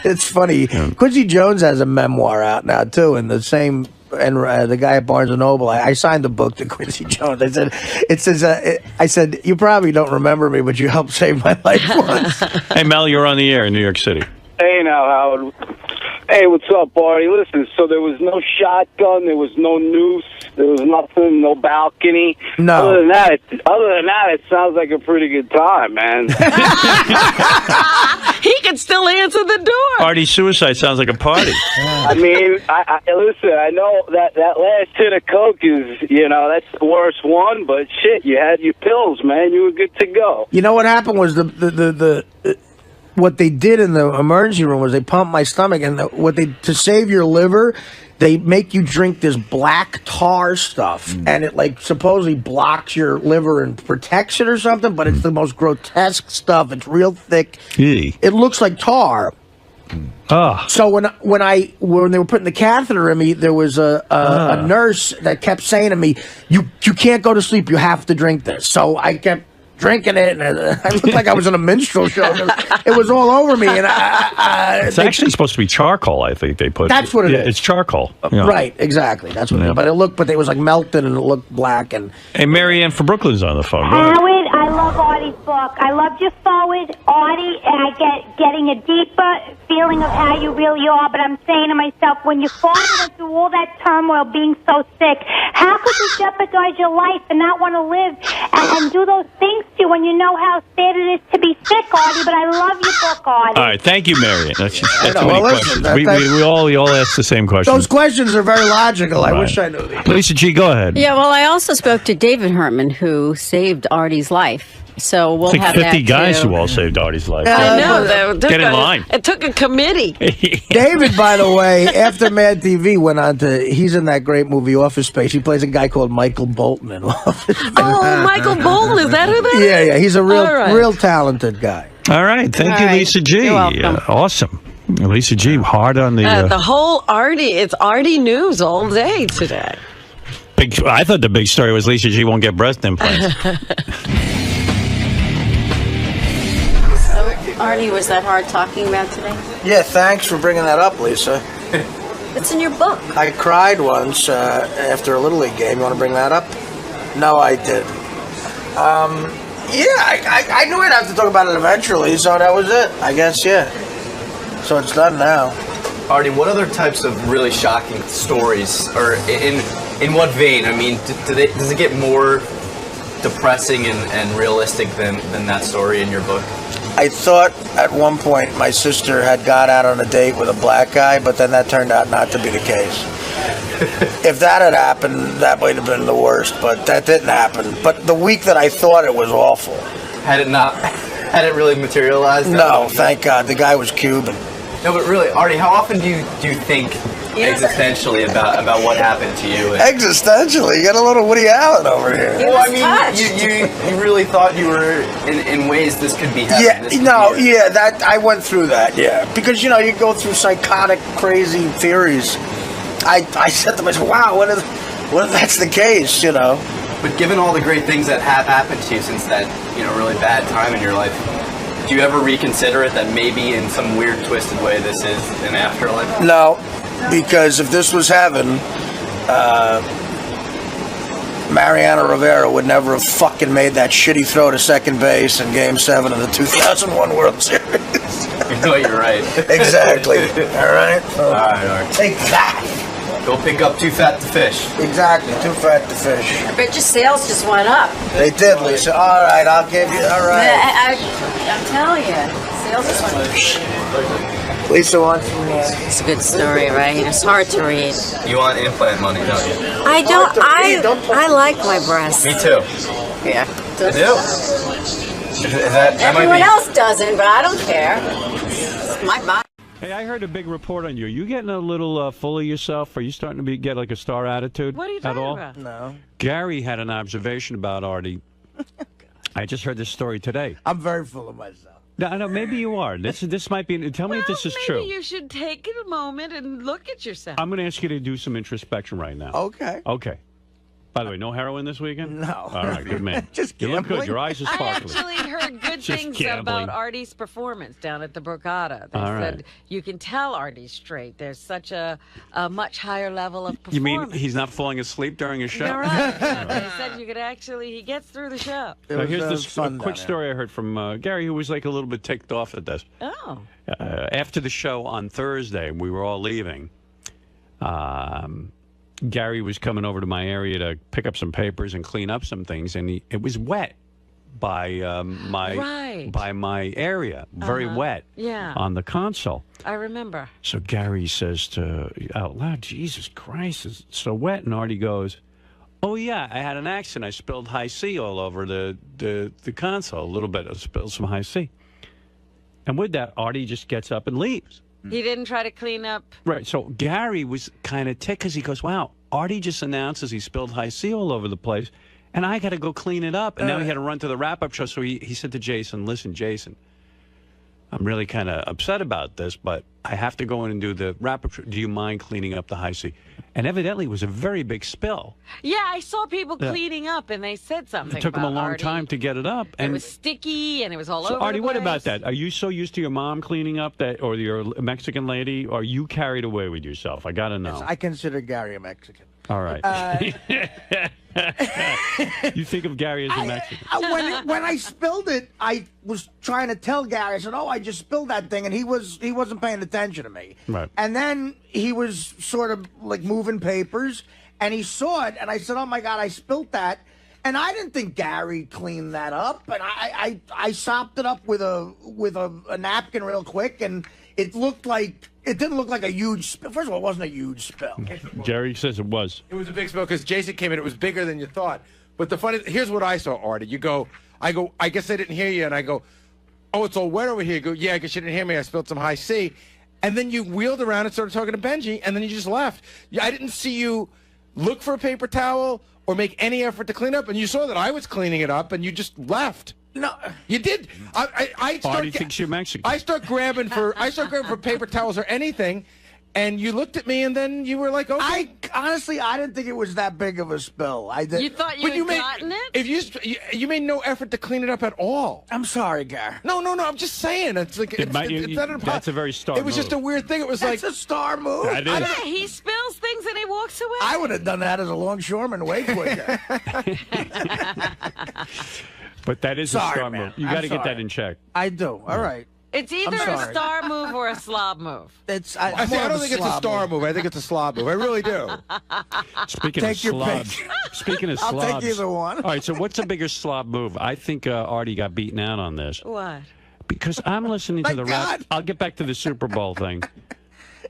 It's funny. 𝗦𝗵cie Jones has a memoir out now too, and the same. And the guy at Barnes and Noble, I signed the book to 𝗦𝗵cie Jones. I said, it says, I said, you probably don't remember me, but you helped save my life once. Hey, Mel, you're on the air in New York City. Hey now, Howard. Hey, what's up, Artie? Listen, so there was no shotgun, there was no noose, there was nothing, no balcony. No. Other than that, it sounds like a pretty good time, man. He can still answer the door. Artie suicide sounds like a party. I mean, I listen, I know that last hit of coke is, that's the worst one, but shit, you had your pills, man. You were good to go. You know what happened was what they did in the emergency room was they pumped my stomach, and to save your liver, they make you drink this black tar stuff, and it supposedly blocks your liver and protects it or something. But it's the most grotesque stuff. It's real thick. Eee. It looks like tar. Oh. So when they were putting the catheter in me, there was a nurse that kept saying to me, "You can't go to sleep. You have to drink this." So I kept drinking it, and I looked like I was in a minstrel show. It was all over me, and it's actually supposed to be charcoal. I think they put. That's what it is. It's charcoal. Right, exactly. That's what. But it was like melted, and it looked black. And hey, Marianne from Brooklyn's on the phone. Howard, I love Artie's book. I loved your forward, Artie, and I getting a deeper feeling of how you really are. But I'm saying to myself, when your father went through all that turmoil, being so sick, how could you jeopardize your life and not want to live and do those things to you when you know how sad it is to be sick, Artie? But I love your book, Artie. All right, thank you, Marianne. That's too many well, questions. listen, We all ask the same questions. those questions are very logical. I wish I knew these. Lisa G, go ahead. Yeah, well, I also spoke to David Herman, who saved Artie's life. So we'll It's like have 50 that guys too. who all saved Artie's life. I know. Get in line. It took a committee. David, by the way, after Mad TV went on he's in that great movie Office Space. He plays a guy called Michael Bolton in Office Space. Oh, Michael Bolton, is that who that is? Yeah, he's a All right. real talented guy. All right, thank you, Lisa G. You're welcome. Awesome. Lisa G, hard on the... The whole Artie, it's Artie news all day today. I thought the big story was Lisa G won't get breast implants. Artie, was that hard talking about today? Yeah, thanks for bringing that up, Lisa. It's in your book. I cried once after a Little League game. You want to bring that up? No, I didn't. I knew I'd have to talk about it eventually, so that was it. I guess, yeah. So it's done now. Artie, what other types of really shocking stories, or in what vein? I mean, does it get more depressing and realistic than that story in your book? I thought at one point my sister had got out on a date with a black guy, but then that turned out not to be the case. If that had happened, that might have been the worst, but that didn't happen. But the week that I thought it was awful. Had it really materialized? No, thank God. The guy was Cuban. No, but really, Artie, how often do you think existentially about what happened to you? Existentially? You got a little Woody Allen over here. Well, I mean, you really thought you were in ways this could be happening. That I went through that, yeah. Because, you go through psychotic, crazy theories. I said to myself, wow, what if that's the case, But given all the great things that have happened to you since that, really bad time in your life, do you ever reconsider it that maybe in some weird, twisted way this is an afterlife? No, because if this was heaven, Mariano Rivera would never have fucking made that shitty throw to second base in Game 7 of the 2001 World Series. No, you're right. Exactly. All right? All right. Take that. Go pick up Too Fat to Fish. Exactly. Too Fat to Fish. I bet your sales just went up. They did, Lisa. All right, I'll give you. All right. I'm telling you, sales just went up. Lisa wants It's a good story, right? It's hard to read. You want implant money, don't you? I don't. I like my breasts. Me too. Yeah. I do. That Everyone else doesn't, but I don't care. It's my body. Hey, I heard a big report on you. Are you getting a little full of yourself? Are you starting to get like a star attitude? What are you at talking all? about? No. Gary had an observation about Artie. I just heard this story today. I'm very full of myself. No, maybe you are. This might be. Tell me if this is true. Maybe you should take a moment and look at yourself. I'm going to ask you to do some introspection right now. Okay. Okay. By the way, no heroin this weekend? No. All right, good man. Just you look good. gambling. Your eyes are I sparkling. actually heard good Just things gambling. about Artie's performance down at the Borgata. They All said right. you can tell Artie's straight. There's such a much higher level of performance. You mean he's not falling asleep during a show? You're right. They said you could actually, he gets through the show. Now, here's this fun quick down there. story I heard from Gary, who was like a little bit ticked off at this. Oh. After the show on Thursday, we were all leaving. Gary was coming over to my area to pick up some papers and clean up some things, and it was wet by my area, very wet. Yeah. On the console. I remember. So Gary says out loud, "Jesus Christ, it's so wet." And Artie goes, "Oh yeah, I had an accident. I spilled 𝗦𝗶𝗄𝗿 all over the console. A little bit. I spilled some 𝗦𝗶𝗶." And with that, Artie just gets up and leaves. He didn't try to clean up. Right. So Gary was kind of ticked because he goes, "Wow, Artie just announces he spilled 𝗦𝗶𝗄𝗿 all over the place, and I got to go clean it up." And now he had to run to the wrap-up show. So he said to Jason, "Listen, Jason, I'm really kind of upset about this, but I have to go in and do the wrap-up show. Do you mind cleaning up the 𝗦𝗶𝗶?" And evidently, it was a very big spill. Yeah, I saw people cleaning up, and they said something. It took them a about long Artie. time to get it up. It And was sticky, and it was all so, over Artie, the what place. about that? Are you so used to your mom cleaning up that, or your Mexican lady, or are you carried away with yourself? I got to know. I consider Gary a Mexican. All right. You think of Gary as a Mexican. When I spilled it, I was trying to tell Gary. I said, "Oh, I just spilled that thing," and he wasn't paying attention to me. Right. And then he was sort of like moving papers, and he saw it, and I said, "Oh my God, I spilled that." And I didn't think Gary cleaned that up, and I sopped it up with a napkin real quick, and it didn't look like a huge spill. First of all, it wasn't a huge spill. Jerry says it was. It was a big spill because Jason came in. It was bigger than you thought. But the funny, here's what I saw, Artie. I guess I didn't hear you, and I go, "Oh, it's all wet over here." You go, "Yeah, I guess you didn't hear me. I spilled some 𝗦𝗶𝗶." And then you wheeled around and started talking to Benji, and then you just left. I didn't see you look for a paper towel or make any effort to clean up, and you saw that I was cleaning it up, and you just left. No, you did. Artie thinks you're Mexican. I start grabbing for paper towels or anything, and you looked at me, and then you were like, "Okay." Honestly, I didn't think it was that big of a spill. I did. You thought you had gotten it? If you made no effort to clean it up at all. I'm sorry, Gary. No. I'm just saying. It's like it's not impossible. That's a very star It was move. just a weird thing. It was That's like a star move. That is. Yeah, he spills things and he walks away. I would have done that as a longshoreman way quicker. But that is a Sorry, star man. move. You I'm got to get sorry. that in check. I do. All right. It's either I'm a sorry. star move or a slob move. I don't think it's a star move. I think it's a slob move. I really do. Speaking Take of your slobs, pick. speaking of I'll slobs, take either one. All right, so what's a bigger slob move? I think Artie got beaten out on this What? because I'm listening to Thank the God. rap. I'll get back to the Super Bowl thing.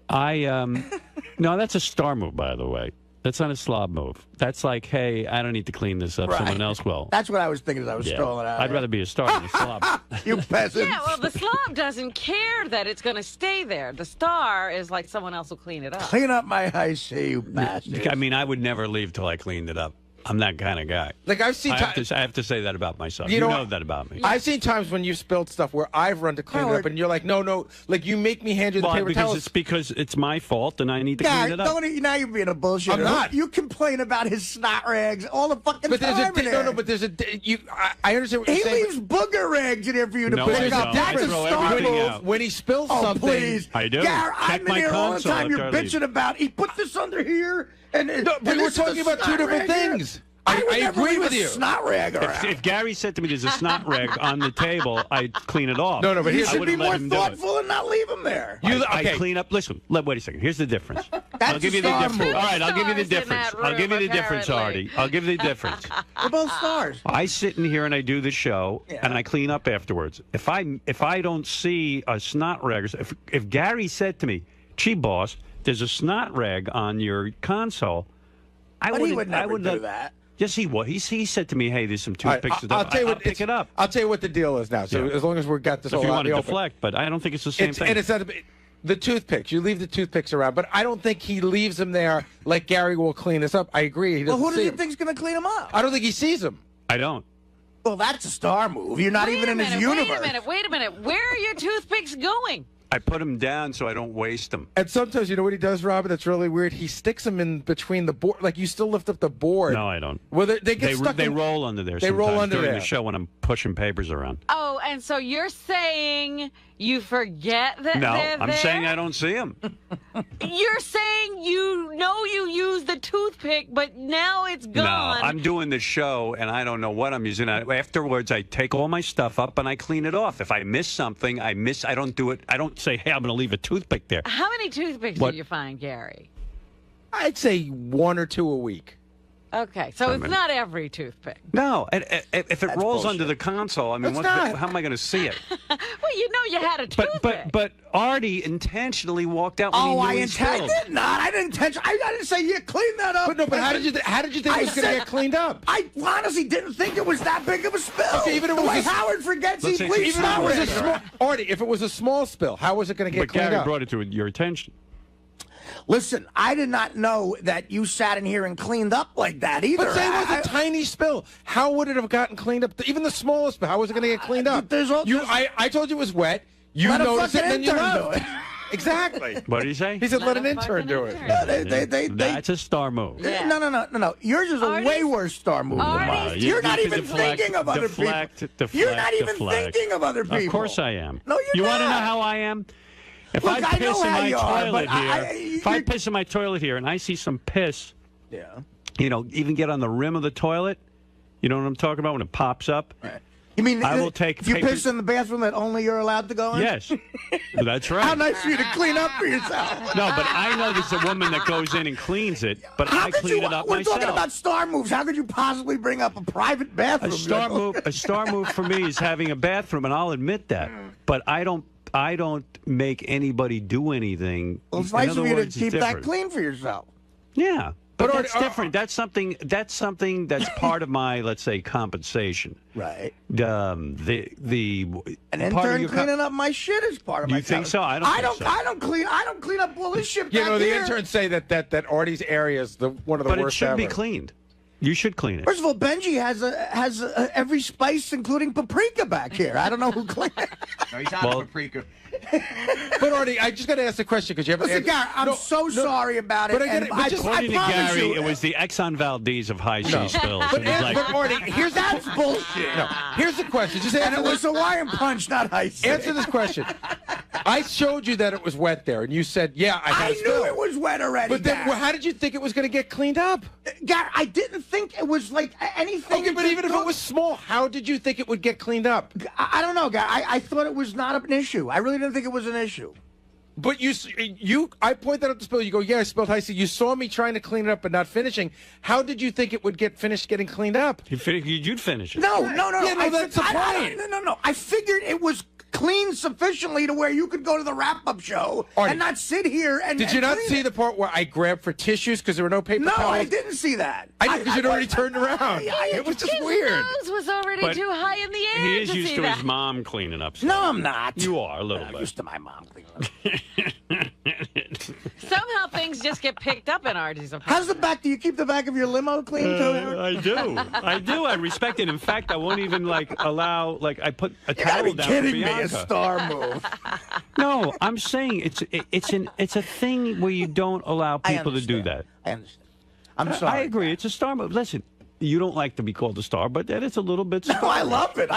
No, that's a star move, by the way. That's not a slob move. That's like, hey, I don't need to clean this up. Right. Someone else will. That's what I was thinking as I was strolling out. I'd rather be a star than a slob. You peasant. Yeah, well, the slob doesn't care that it's going to stay there. The star is like someone else will clean it up. Clean up my 𝗦𝗶𝗄𝗿, you bastard. I mean, I would never leave till I cleaned it up. I'm that kind of guy. Like I've seen. I have to say that about myself. You You know know what? that about me. I've seen times when you've spilled stuff where I've run to clean it up, and you're like, "No." Like you make me hand you the Well, paper towels. because it's my fault and I need to Gary, clean it up. now you're being a bullshitter. I'm not. You complain about his snot rags all the fucking But there's time. a in there. but there's a I understand what He you're saying. leaves booger rags in there for you to No, pick I up. don't. I That's a throw star everything move. out. When he spills Oh, something, please. I do. Gary, Check I'm in my here all the console time. You're after I leave. bitching about, he put this under here. And No, but we're talking about two different things. I I never agree leave with a you. snot rag around. If Gary said to me, "There's a snot rag on the table," I'd clean it off. No, but you here's I should wouldn't be let more him do it. thoughtful and not leave him there. I clean up. Listen, wait a second. Here's the difference. I'll give a you the star difference. move. All right, I'll give you the Stars in difference. that I'll give you the room, difference, apparently. Artie. I'll give you the difference. We're both stars. I sit in here and I do the show and I clean up afterwards. If I don't see a snot rag, if Gary said to me, "Gee, boss, there's a snot rag on your console," But he would never do that. Yes, he would. He said to me, "Hey, there's some toothpicks." I'll tell you what. I'll pick it up. I'll tell you what the deal is now. So Yeah. as long as we've got this If all you out want in to the open. deflect, but I don't think it's the same thing. And it's not the toothpicks. You leave the toothpicks around, but I don't think he leaves them there like Gary will clean this up. I agree. He Well, doesn't who does see he them. think's going to clean him up? I don't think he sees them. I don't. Well, that's a star move. You're not even in his universe. Wait a minute. Where are your toothpicks going? I put them down so I don't waste them. And sometimes, you know what he does, Robert? That's really weird. He sticks them in between the board. Like, you still lift up the board. No, I don't. Well, they get stuck. They roll under there. They roll under during there the show when I'm pushing papers around. Oh, and so you're saying you forget that No, they're I'm there? saying I don't see them. You're saying you know you used the toothpick, but now it's No, gone. I'm doing the show, and I don't know what I'm using. Afterwards, I take all my stuff up and I clean it off. If I miss something, I don't do it. I don't say, hey, I'm going to leave a toothpick there. How many toothpicks did you find, Gary? I'd say 1 or 2 a week. Okay, so it's not every toothpick. No, if it rolls bullshit. under the console, I mean, how am I going to see it? Well, you know you had a toothpick. But Artie intentionally walked out when he knew I he spilled. intended not. I didn't intention. I didn't say clean that up. But how did you think it was going to get cleaned up? I honestly didn't think it was that big of a spill. Okay, even if it the was way a- Howard forgets he Let's say bleached even if it out. was a small, Artie, if it was a small spill, how was it going to get But cleaned Gary up? brought it to your attention. Listen, I did not know that you sat in here and cleaned up like that either. But say it was a tiny spill. How would it have gotten cleaned up? Even the smallest spill, how was it going to get cleaned up? I told you it was wet. You Let a noticed it, fucking and then you intern do left. Exactly. What did he say? He said, let an a intern fucking do it. intern. That's a star move. Yeah. No. Yours is a Artie's- way worse star move than Artie's- mine. You're not You even deflect, thinking of other deflect, people. deflect, You're not even deflect. thinking of other people. Of course I am. No, you're You not. want to know how I am? If Look, I I piss know in how my you are, toilet but here, if I piss in my toilet here and I see some piss, Yeah. even get on the rim of the toilet, you know what I'm talking about when it pops up? Right. You mean I will take if you paper- piss in the bathroom that only you're allowed to go in? Yes, that's right. How nice of you to clean up for yourself. No, but I know there's a woman that goes in and cleans it, but How I could clean you? it up We're myself. talking about star moves. How could you possibly bring up a private bathroom? A star move for me is having a bathroom, and I'll admit that. But I don't make anybody do anything. Well, it's In nice other of you to words, it's keep that different. clean for yourself. Yeah, but But that's different. That's something that's part of my, let's say, compensation. Right. An An part of intern your cleaning up my shit is part of my. You think so? I don't think so. I don't clean up all this shit. You back know, the here. interns say that Artie's area is one of the But it worst should ever. be cleaned. You should clean it. First of all, Benji has every spice, including paprika, back here. I don't know who cleaned it. No, he's out of paprika. But Artie, I just got to ask the question because you haven't. Listen, Gary, I'm so sorry about it. But I get it, but just- According to promise Gary, you, it was the Exxon Valdez of high C spills. But, It was like- but Artie, here's that's bullshit. No, here's the question. Just And answer it was Hawaiian Punch, not ice. Answer this question. I showed you that it was wet there, and you said, "Yeah, I knew it was wet already." But then, Gary. how did you think it was going to get cleaned up? Gary, I didn't think it was like anything. Okay, but even if it was small, how did you think it would get cleaned up? I don't know, Gary. I thought it was not an issue. I really didn't think it was an issue. But I pointed out the spill. You go, yeah, I spilled high C. You saw me trying to clean it up but not finishing. How did you think it would get finished getting cleaned up? You'd finish it. No. Yeah, no, that's the point. No. I figured it was clean sufficiently to where you could go to the wrap-up show Artie, and not sit here and. Did you and not clean see it. the part where I grabbed for tissues because there were no paper No, towels? I didn't see that. I did because you'd already turned around. It was just His weird. nose was already But too high in the air. He is to used see to that. his mom cleaning up stuff. No, I'm not. You are a little I'm bit. used to my mom cleaning up. Somehow things just get picked up in Artie's apartment. How's the back? Do you keep the back of your limo clean too? I do. I respect it. In fact, I won't even allow. I put a You gotta towel be down kidding for me! Bianca. A star move. No, I'm saying it's a thing where you don't allow people to do that. I understand. I'm sorry. I agree. It's a star move. Listen, you don't like to be called a star, but that is a little bit. No, I love it.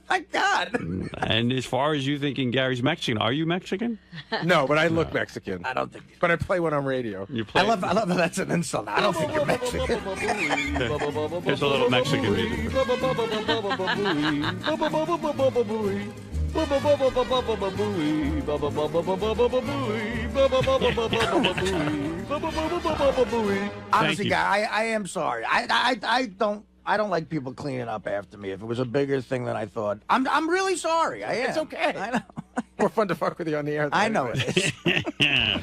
My God. And as far as you thinking Gary's Mexican, are you Mexican? No, but I look Mexican. I don't think. But I play one on radio. You play. I love that that's an insult. I don't think you're Mexican. Here's a little Mexican music. Honestly, you. guy, I am sorry. I don't like people cleaning up after me. If it was a bigger thing than I thought, I'm really sorry. I am. It's okay. I know. More fun to fuck with you on the air. I know it is.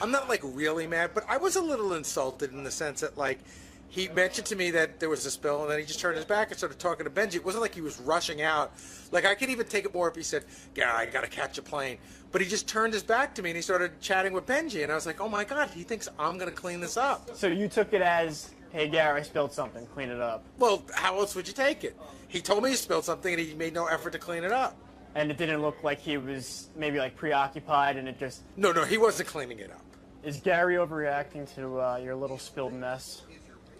I'm not like really mad, but I was a little insulted in the sense that he mentioned to me that there was a spill, and then he just turned his back and started talking to Benji. It wasn't like he was rushing out. I could even take it more if he said, "Yeah, I got to catch a plane." But he just turned his back to me and he started chatting with Benji, and I was like, "Oh my God, he thinks I'm going to clean this up." So you took it as, hey, Gary, I spilled something, clean it up. Well, how else would you take it? He told me he spilled something, and he made no effort to clean it up. and it didn't look like he was maybe like preoccupied, and it just. No, he wasn't cleaning it up. Is Gary overreacting to your little spilled mess?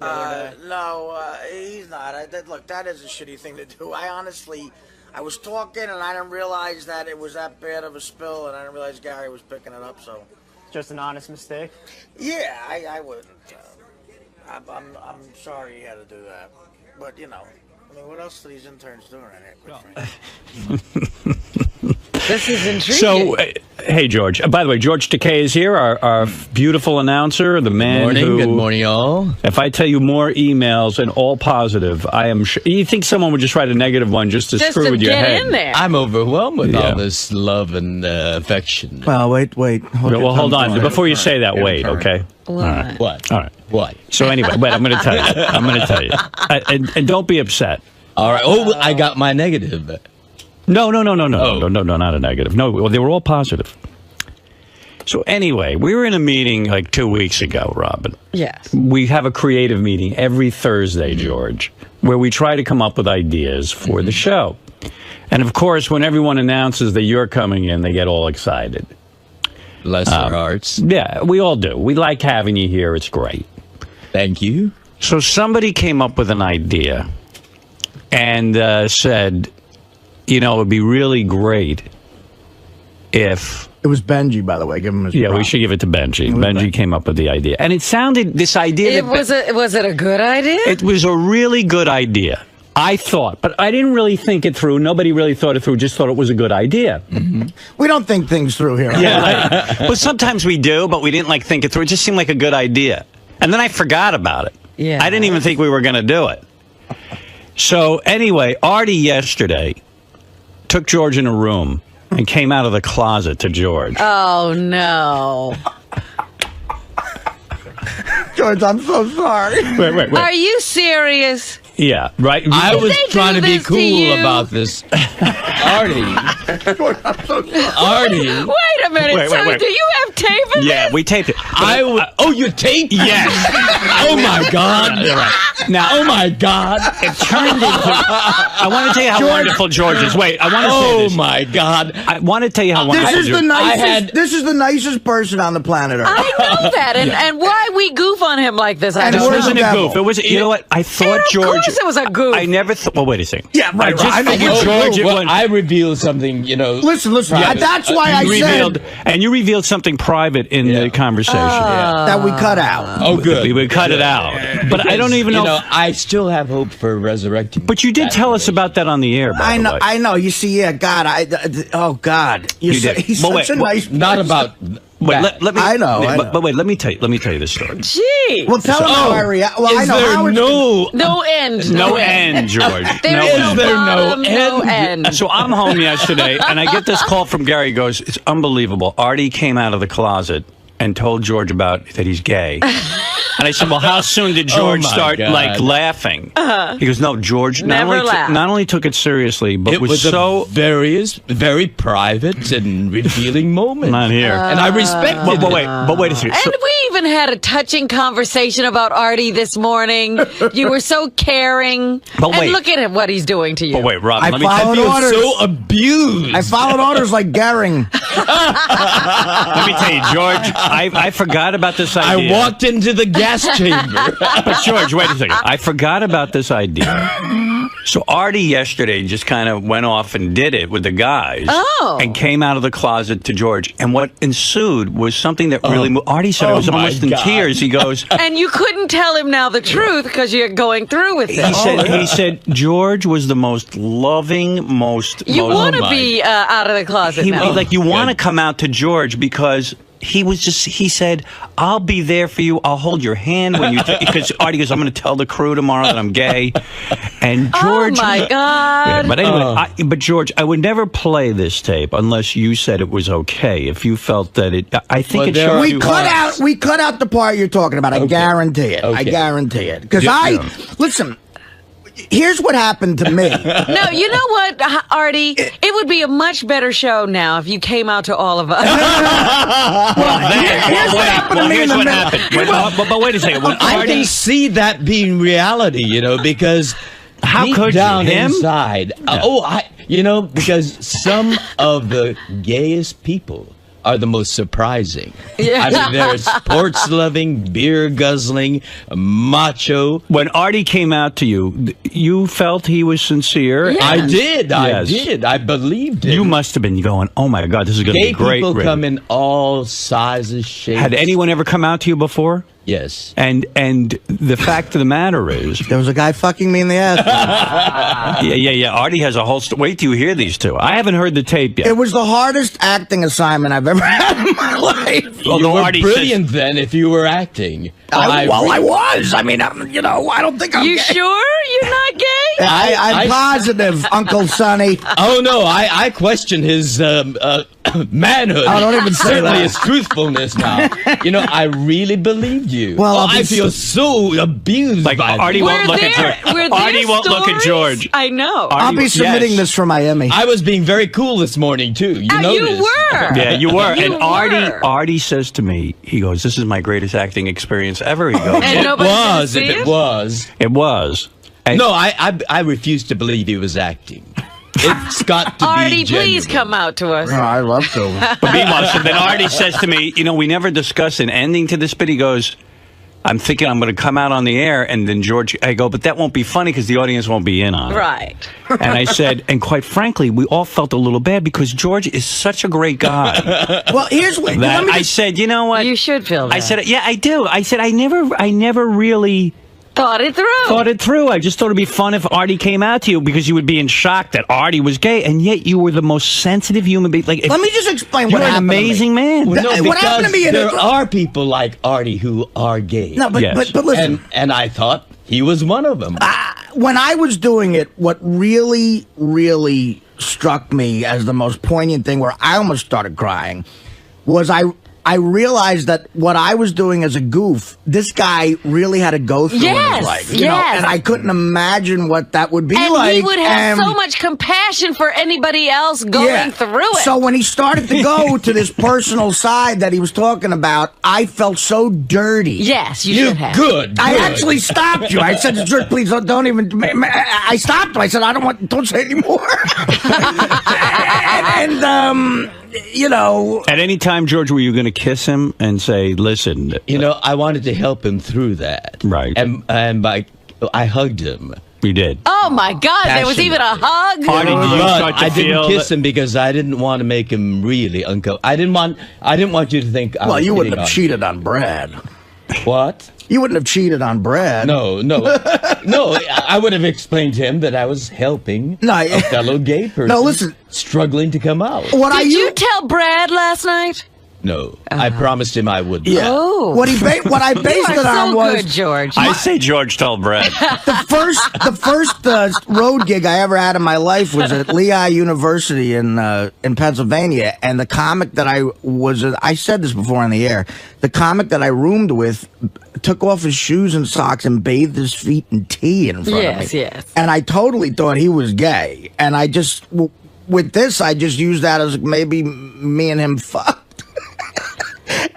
No, he's not. Look, that is a shitty thing to do. I was talking and I didn't realize that it was that bad of a spill, and I didn't realize Gary was picking it up. So, just an honest mistake. Yeah, I wouldn't. I'm sorry you had to do that, but you know, I mean, what else are these interns doing in here? This is intriguing. So, hey, George. By the way, 𝗦𝗵cie𝗄𝗿𝗱 is here, our beautiful announcer, the man who... Good morning, all. If I tell you more emails and all positive, I am sure... You think someone would just write a negative one just to screw with your head? In there. I'm overwhelmed with all this love and affection. Well, wait. Hold on. Before you say that, wait, okay? What? All right. What? All right. What? So anyway, wait, I'm going to tell you. And don't be upset. All right. Oh, I got my negative. No, not a negative. No, well, they were all positive. So anyway, we were in a meeting like 2 weeks ago, Robin. Yes. We have a creative meeting every Thursday, George, where we try to come up with ideas for the show. And of course, when everyone announces that you're coming in, they get all excited. Bless their hearts. Yeah, we all do. We like having you here. It's great. Thank you. So somebody came up with an idea and said, you know, it would be really great if... It was Benji, by the way. Give him his Yeah, props. we should give it to Benji. Benji came up with the idea. And it sounded, this idea... Was it a good idea? It was a really good idea, I thought. But I didn't really think it through. Nobody really thought it through, just thought it was a good idea. Mm-hmm. We don't think things through here. Yeah, but sometimes we do, but we didn't like think it through. It just seemed like a good idea. And then I forgot about it. Yeah. I didn't even think we were going to do it. So anyway, Artie yesterday took George in a room and came out of the closet to George. Oh, no. George, I'm so sorry. Wait. Are you serious? Yeah, right? I was they trying do to be this to cool you? about this. Artie. Artie. Wait a minute. Wait. Do you have tape in Yeah, this? we taped it. Oh, you taped? Yes. Oh, my God. Now, oh, my God. It turned into... I want to tell you how wonderful George is. Wait, I want to say this. Oh, my God. I want to tell you how wonderful This is George the nicest. This is the nicest person on the planet Earth. I know that, and why we goof on him like this? I And It don't wasn't know. a goof. It was, you know what? I thought George... Of course it was a goof. I never thought... Well, wait a second. Yeah, right. I just I figured know. George... it went- I revealed something, you know. Listen. private. That's why I revealed, said and you revealed something private in the conversation. that we cut out. Oh, good. We would cut it out. But I don't even know. You know, I still have hope for resurrecting. But you did tell us about that on the air, by the way. I know. You see, yeah, God, oh God, You did. He's But such a nice. Not about. Wait, let me. I know. But wait, let me tell you this story. Gee. Well, tell him how I react. Well, I Is know there how it's No end. No end, George. There no is end. no bottom, no end. So I'm home yesterday, and I get this call from Gary. He goes, "It's unbelievable. Artie came out of the closet and told George about that he's gay." And I said, "Well, how soon did George my start God. like laughing?" He goes, "No, George Never laughed. not only took it seriously, but It was so a very private and revealing moment. not here." And I respected But it. wait a second. So- And we even had a touching conversation about Artie this morning. You were so caring. But wait. And look at him, what he's doing to you. but wait, Rob, I let me followed I orders. feel so abused. I followed orders like Gehring. let me tell you, George. I forgot about this idea. I walked into the gas chamber. But George, wait a second. I forgot about this idea. So Artie yesterday just kind of went off and did it with the guys. Oh. And came out of the closet to George. And what ensued was something that really moved. Artie said I was my almost in God. tears. He goes, And you couldn't tell him now the truth because you're going through with it. he said, George was the most loving, You want to my be out of the closet now. like you want to come out to George because he said, I'll be there for you. I'll hold your hand when you, because Artie goes, I'm going to tell the crew tomorrow that I'm gay. And George. Oh, my God. Yeah, but anyway, but George, I would never play this tape unless you said it was okay. If you felt that it, I think Well, it there showed are- you. We cut out the part you're talking about. I guarantee it. I Okay. guarantee it. Because listen. Here's what happened to me. No, you know what, Artie? It would be a much better show now if you came out to all of us. Here's what happened to me in the middle. But wait a second. When I Artie, can see that being reality, you know, because How deep could down you? Him? inside. Because some of the gayest people are the most surprising. Yeah. I mean, they're sports-loving, beer-guzzling, macho. When Artie came out to you, you felt he was sincere? Yes. I did. Yes. I believed it. You must have been going, oh my God, this is going to Gay be great. people Rick. come in all sizes, shapes. Had anyone ever come out to you before? Yes. And the fact of the matter is, There was a guy fucking me in the ass. yeah. Artie has a whole. Wait till you hear these two. I haven't heard the tape yet. It was the hardest acting assignment I've ever had in my life. You were Artie brilliant then if you were acting. I was. I mean, I don't think I'm You gay. sure you're not gay? I'm positive, Uncle Sonny. Oh, no, I question his manhood. Oh, don't even say Certainly that. his truthfulness now. I really believed you. Well, I feel so abused Like by Artie this. won't look at George. Artie won't look at George. I know. I'll be submitting this for Miami. I was being very cool this morning, too. You know you this. were. Yeah, you were. You And were. Artie says to me, he goes, "This is my greatest acting experience ever." He goes, And It nobody's gonna was, see if it it? was. "It was." And No, I refuse to believe he was acting. It's got to Artie, be genuine. please come out to us. Oh, I love to. But meanwhile, so then Artie says to me, we never discuss an ending to this bit. He goes, I'm thinking I'm going to come out on the air, and then George, I go, but that won't be funny because the audience won't be in on it. Right. And I said, and quite frankly, we all felt a little bad because George is such a great guy. Well, here's what That I said, you know what? You should feel that. I said, yeah, I do. I said, I never really Thought it through. I just thought it'd be fun if Artie came out to you because you would be in shock that Artie was gay, and yet you were the most sensitive human being. Like, Let me just explain you're what an happened to me. amazing man. Well, no, What because happened to me in there a- are people like Artie who are gay. No, but, Yes. but listen. And I thought he was one of them. When I was doing it, what really, really struck me as the most poignant thing, where I almost started crying, was I realized that what I was doing as a goof, this guy really had to go through in his life. You know, and I couldn't imagine what that would be And like. he would have so much compassion for anybody else going through it. So when he started to go to this personal side that he was talking about, I felt so dirty. Yes, you should have. Good. I actually stopped you. I said, George, please don't even. I stopped him. I said, don't say anymore. and At any time, George, were you going to kiss him and say, listen? I wanted to help him through that. Right. And I hugged him. You did. Oh my God! There was even a hug. Artie, did you But start to I didn't feel kiss him because I didn't want to make him really uncomfortable. I didn't want you to think. I well, was you wouldn't hitting have on cheated on Brad. What? You wouldn't have cheated on Brad. No. I would have explained to him that I was helping a fellow gay person. No, listen. Struggling to come out. Did you tell Brad last night? No, I promised him I would. Yeah. Oh. What I based You it are on so was good, George. I say George told Brad. the first road gig I ever had in my life was at Lehigh University in Pennsylvania, and the comic that I said this before on the air, the comic that I roomed with took off his shoes and socks and bathed his feet in tea in front of me. Yes. And I totally thought he was gay, and I just with this I just used that as maybe me and him fucked.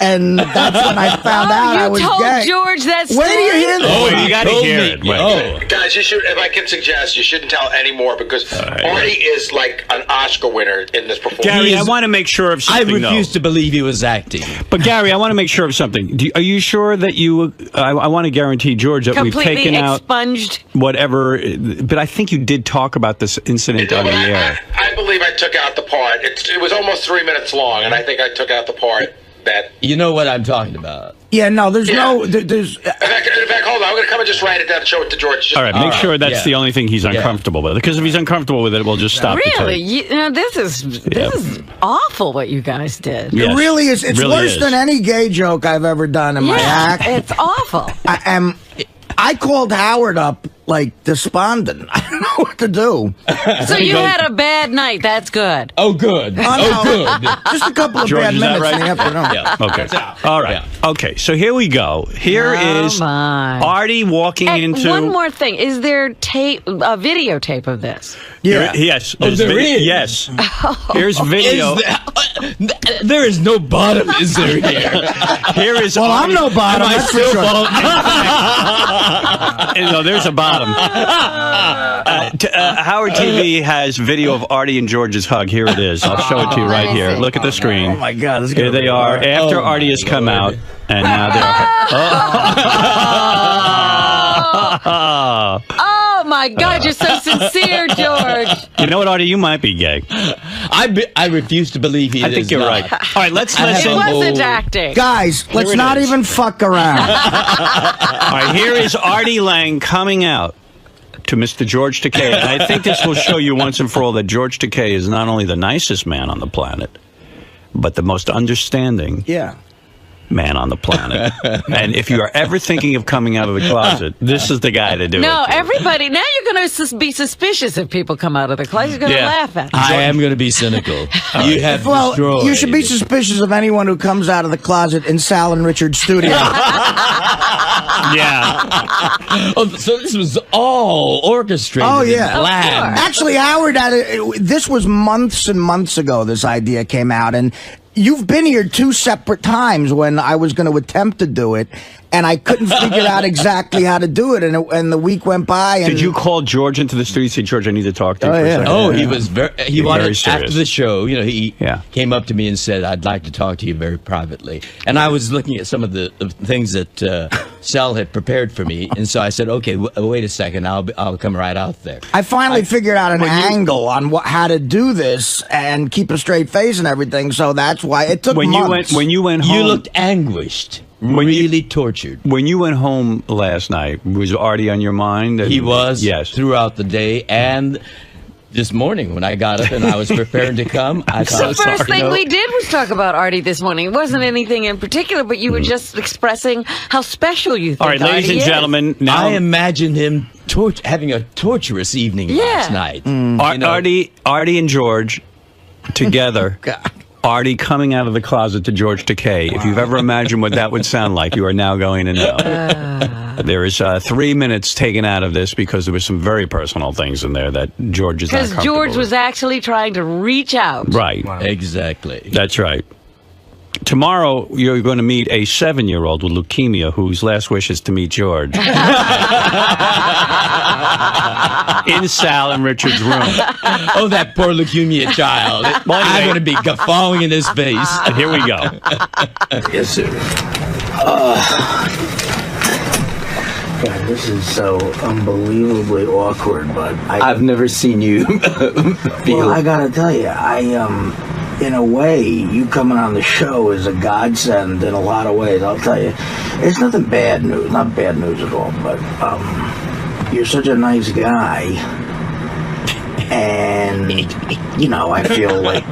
And that's when I found out I was You told gay. George that story? Where do you hear this? Oh, you got to hear it. Wait. Guys, you should. If I can suggest, you shouldn't tell any more because Artie is like an Oscar winner in this performance. Gary, I want to make sure of I something. refuse to believe he was acting. But Gary, I want to make sure of something. Are you sure that you? I want to guarantee George that we've Completely taken out expunged. whatever. But I think you did talk about this incident on the air. I believe I took out the part. It was almost 3 minutes long, and I think I took out the part that. You know what I'm talking about. Yeah, no, there's no. In fact, hold on. I'm going to come and just write it down and show it to George. All right, make sure that's the only thing he's uncomfortable with. Because if he's uncomfortable with it, we'll just stop the Really? tape. This is awful what you guys did. It really is. It's really worse is. than any gay joke I've ever done in my act. It's awful. I called Howard up like despondent. I don't know what to do. So you had a bad night. That's good. Oh, good. Oh, good. Just a couple of George, bad is that minutes right? in the afternoon. Yeah. Okay. All right. Okay. So here we go. Here is Artie walking And into. one more thing. Is there a videotape of this? Yeah. Yes. Oh, there is? Yes. Here's video. There is no bottom, is there here? Here is. Well, Artie. I'm no bottom. Am I That's for still sure. No, there's a bottom. got him. Howard TV has video of Artie and George's hug. Here it is. I'll show it to you right here. Look at the screen. Oh my God! Here they are after Artie has come out, and now they're. Oh my God, you're so sincere, George. You know what, Artie? You might be gay. I refuse to believe he is. I think you're right. All right, let's listen. It wasn't acting. Guys, let's not even fuck around. All right, here is Artie Lange coming out to Mr. George Takei. And I think this will show you once and for all that George Takei is not only the nicest man on the planet, but the most understanding man on the planet. And if you are ever thinking of coming out of the closet, this is the guy to do it. No, everybody, now you're going to be suspicious if people come out of the closet. You're going to laugh at them. I am going to be cynical. You have destroyed. You should be suspicious of anyone who comes out of the closet in Sal and Richard's studio. Oh, so this was all orchestrated. Oh, yeah. And planned. Actually, Howard, this was months and months ago this idea came out, and you've been here 2 separate times when I was going to attempt to do it, and I couldn't figure out exactly how to do it, and the week went by. And did you call George into the studio and say, George, I need to talk to you for a second? Oh, he was he wanted, very serious. after the show, you know, he came up to me and said, I'd like to talk to you very privately. And I was looking at some of the things that Sal had prepared for me, and so I said, okay, wait a second, I'll come right out there. I finally figured out an angle on how to do this and keep a straight face and everything, so that's why it took months. When you went home, you looked anguished. Really tortured. When you went home last night, was Artie on your mind? He was, yes, throughout the day, and this morning when I got up and I was preparing to come, I thought, the first thing we did was talk about Artie this morning. It wasn't anything in particular, but you were just expressing how special you think. All right, ladies and gentlemen, now I imagined him having a torturous evening last night. Artie and George together. Artie coming out of the closet to George Takei. If you've ever imagined what that would sound like, you are now going to know. There is 3 minutes taken out of this because there were some very personal things in there that George is not comfortable Because George was with. actually trying to reach out. Right. Wow. Exactly. That's right. Tomorrow, you're going to meet a 7-year-old with leukemia whose last wish is to meet George. In Sal and Richard's room. Oh, that poor leukemia child. I'm going to be guffawing in his face. Here we go. Yes, sir. God, this is so unbelievably awkward, but I've never seen you feel... Well, I gotta tell you, in a way, you coming on the show is a godsend in a lot of ways. I'll tell you, it's nothing bad news, not bad news at all, but you're such a nice guy, and you know, I feel like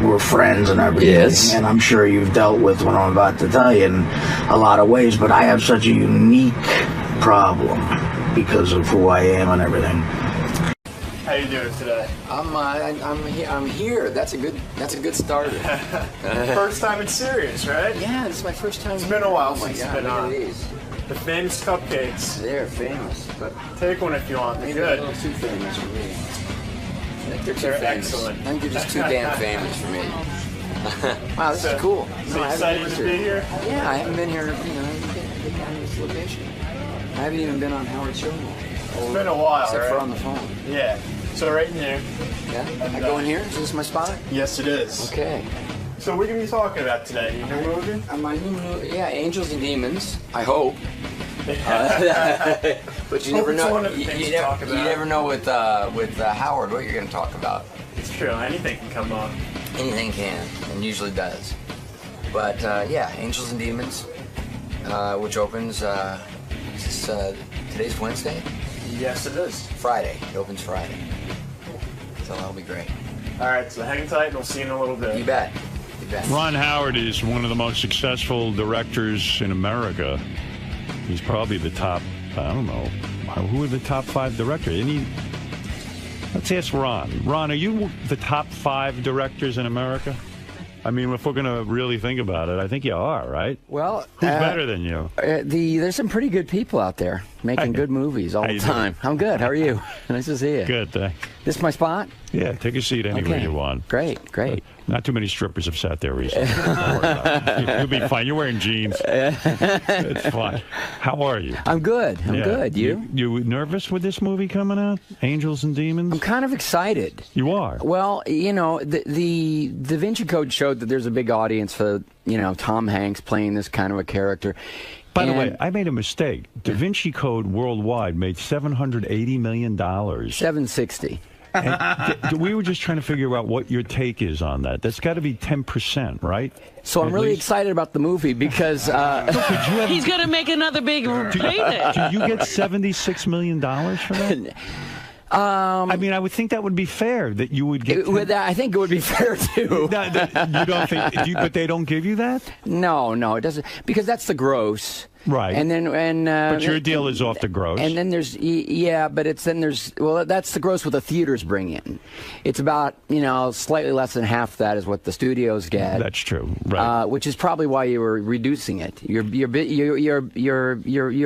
we're friends and everything. Yes. And I'm sure you've dealt with what I'm about to tell you in a lot of ways, but I have such a unique problem because of who I am and everything. How you doing today? I'm here. That's a good starter. First time it's serious, right? Yeah, this is my first time. It's been a while since my it's God, been look on. at these. The famous cupcakes. They're famous, but Take one if you want. They're maybe good. a little too famous for me. I think they're too They're famous. excellent. I think they're just too damn famous for me. Wow, this is cool. So No, I haven't excited been to be here? Yeah, I haven't been here. You know, I haven't been down to this location. I haven't even been on Howard's show. It's been a while, Except right? for on the phone. Yeah. So right in here. Yeah? I go in here? Is this my spot? Yes, it is. Okay. So what are we talking about today? Your new movie? My new movie, yeah, Angels and Demons. I hope. But you never it's know. one of the things to talk about. You never know with Howard what you're going to talk about. It's true. Anything can come up. Anything can, and usually does. But yeah, Angels and Demons, which opens. Today's Wednesday. Yes, it is. Friday. It opens Friday. So that'll be great. All right. So hang tight, and we'll see you in a little bit. You bet. You bet. Ron Howard is one of the most successful directors in America. He's probably the top, I don't know, who are the top 5 directors? Let's ask Ron. Ron, are you the top 5 directors in America? I mean, if we're going to really think about it, I think you are, right? Well, who's better than you? There's some pretty good people out there. making good movies all the time. I'm good. How are you? Nice to see you. Good, thanks. This is my spot? Yeah, take a seat anywhere you want. Great. Not too many strippers have sat there recently. Don't worry about it. You'll be fine. You're wearing jeans. It's fine. How are you? I'm good. I'm good. You? You nervous with this movie coming out? Angels and Demons? I'm kind of excited. You are? Well, you know, the 𝗦𝗵cie Code showed that there's a big audience for, you know, Tom Hanks playing this kind of a character. By the way, I made a mistake. 𝗦𝗵cie Code worldwide made $780 million. 760. And we were just trying to figure out what your take is on that. That's got to be 10%, right? So I'm really excited about the movie because he's going to make another big payday. Do you get $76 million for that? I mean, I would think that would be fair that you would get. I think it would be fair too. You don't think? But they don't give you that? No, it doesn't, because that's the gross. Right. And then but your deal is off the gross. And then there's that's the gross what the theaters bring in. It's about, you know, slightly less than half that is what the studios get. That's true. Right. Which is probably why you were reducing it. Your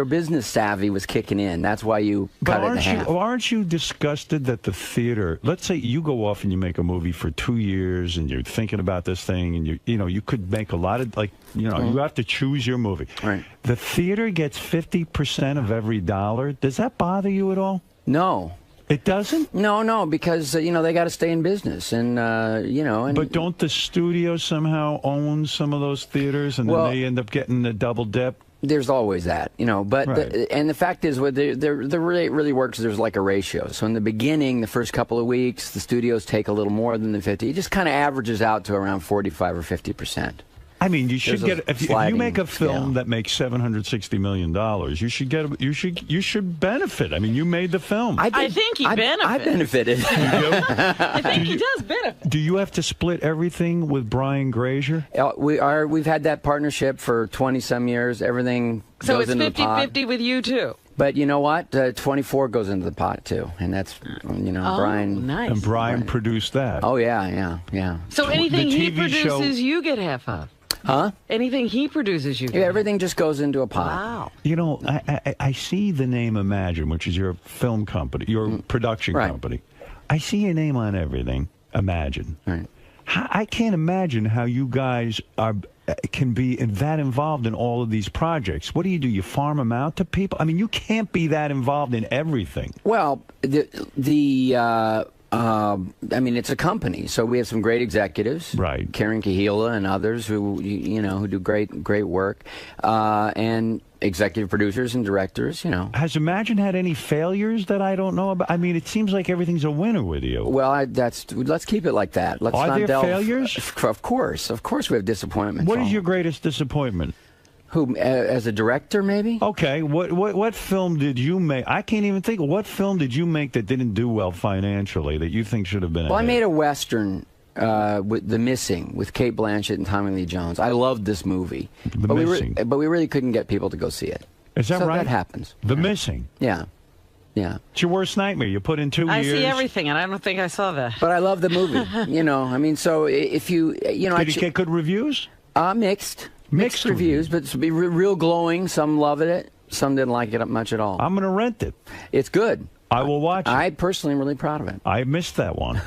business savvy was kicking in. That's why you cut it in half. Aren't you disgusted that the theater? Let's say you go off and you make a movie for 2 years and you're thinking about this thing and you could make a lot of you have to choose your movie. Right. The theater gets 50% of every dollar. Does that bother you at all? No. It doesn't? No, because, they got to stay in business. And, But don't the studios somehow own some of those theaters and then they end up getting the double dip? There's always that, but the fact is, what the really works is there's like a ratio. So in the beginning, the first couple of weeks, the studios take a little more than the 50. It just kind of averages out to around 45 or 50%. I mean, you should get if you make a film that makes $760 million, you should benefit. I mean, you made the film. I think he benefited. I benefited. I think he does benefit. Do you have to split everything with Brian Grazer? We've had that partnership for 20-some years. Everything goes into the pot. So it's 50-50 with you too. But you know what? 24 goes into the pot too, and that's Brian. Nice. And Brian produced that. Oh yeah. So anything he produces, show, you get half of. Huh? Anything he produces, you get. Yeah, everything just goes into a pot. Wow. I see the name Imagine, which is your film company, your production company. I see your name on everything. Imagine. Right. I can't imagine how you guys can be that involved in all of these projects. What do? You farm them out to people? I mean, you can't be that involved in everything. Well, I mean, it's a company, so we have some great executives, right? Karen 𝗪𝗪 and others who who do great work, and executive producers and directors. Has Imagine had any failures that I don't know about? I mean, it seems like everything's a winner with you. Well, let's keep it like that. Let's not there failures? Of course, we have disappointments. What is your greatest disappointment? Who, as a director, maybe? Okay, what film did you make? I can't even think. What film did you make that didn't do well financially that you think should have been? Well, I made a Western, with The Missing, with Cate Blanchett and Tommy Lee Jones. I loved this movie, but we really couldn't get people to go see it. Is that right? That happens. The Missing. Yeah. It's your worst nightmare. You put in 2 years. I see everything, and I don't think I saw that. But I love the movie. I mean, so if you did it get good reviews? Mixed reviews, but it's real glowing. Some loved it. Some didn't like it much at all. I'm going to rent it. It's good. I will watch it. I personally am really proud of it. I missed that one.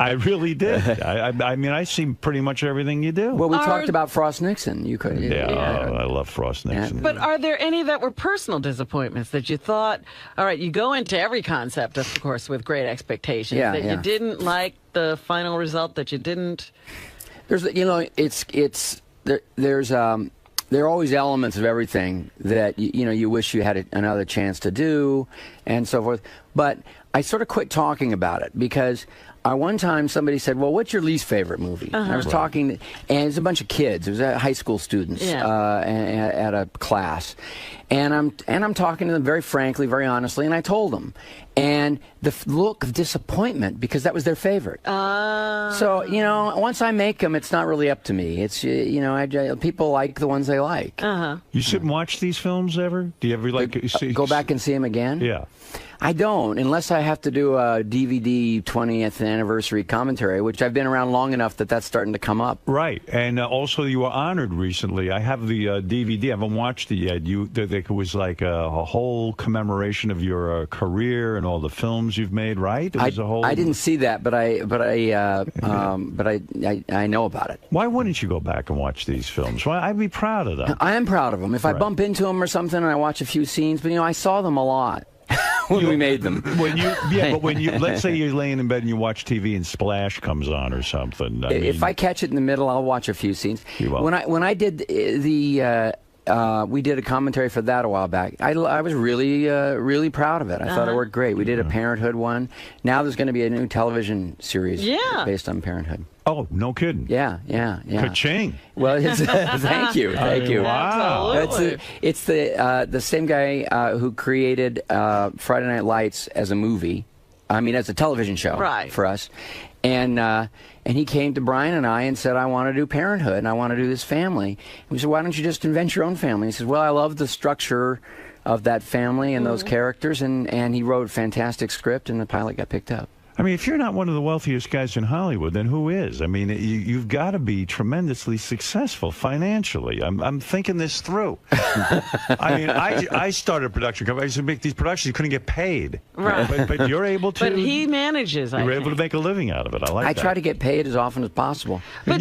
I really did. I mean, I see pretty much everything you do. Well, we talked about Frost Nixon. You could. I love Frost Nixon. Yeah. But are there any that were personal disappointments that you thought, all right, you go into every concept, of course, with great expectations, you didn't like the final result, that you didn't? There's, there are always elements of everything that you wish you had another chance to do, and so forth. But I sort of quit talking about it because one time somebody said, "Well, what's your least favorite movie?" And I was talking, and it's a bunch of kids. It was high school students at a class, and I'm talking to them very frankly, very honestly, and I told them, and the look of disappointment because that was their favorite. So once I make them, it's not really up to me. It's people like the ones they like. You sit and watch these films ever? Do you ever see? Go back and see them again? Yeah. I don't, unless I have to do a DVD 20th anniversary commentary, which I've been around long enough that that's starting to come up. Right, and also you were honored recently. I have the DVD. I haven't watched it yet. It was like a whole commemoration of your career and all the films you've made. Right? It was a whole. I didn't see that, but I know about it. Why wouldn't you go back and watch these films? Well, I'd be proud of them. I am proud of them. If I bump into them or something, and I watch a few scenes, but I saw them a lot. When we made them. But when you, let's say you're laying in bed and you watch TV and Splash comes on or something. If I catch it in the middle, I'll watch a few scenes. When I did the we did a commentary for that a while back. I was really proud of it. I thought it worked great. We did a Parenthood one. Now there's going to be a new television series based on Parenthood. Oh, no kidding. Yeah. Ka-ching. Well, thank you. Wow. It's the same guy who created Friday Night Lights as a movie. I mean, as a television show for us. And he came to Brian and I and said, I want to do Parenthood, and I want to do this family. And we said, why don't you just invent your own family? He says, well, I love the structure of that family and those characters. And he wrote a fantastic script, and the pilot got picked up. I mean, if you're not one of the wealthiest guys in Hollywood, then who is? I mean, you've got to be tremendously successful financially. I'm thinking this through. I mean, I started a production company. I used to make these productions. You couldn't get paid. Right. But you're able to. But he manages, You're able to make a living out of it. I try to get paid as often as possible. But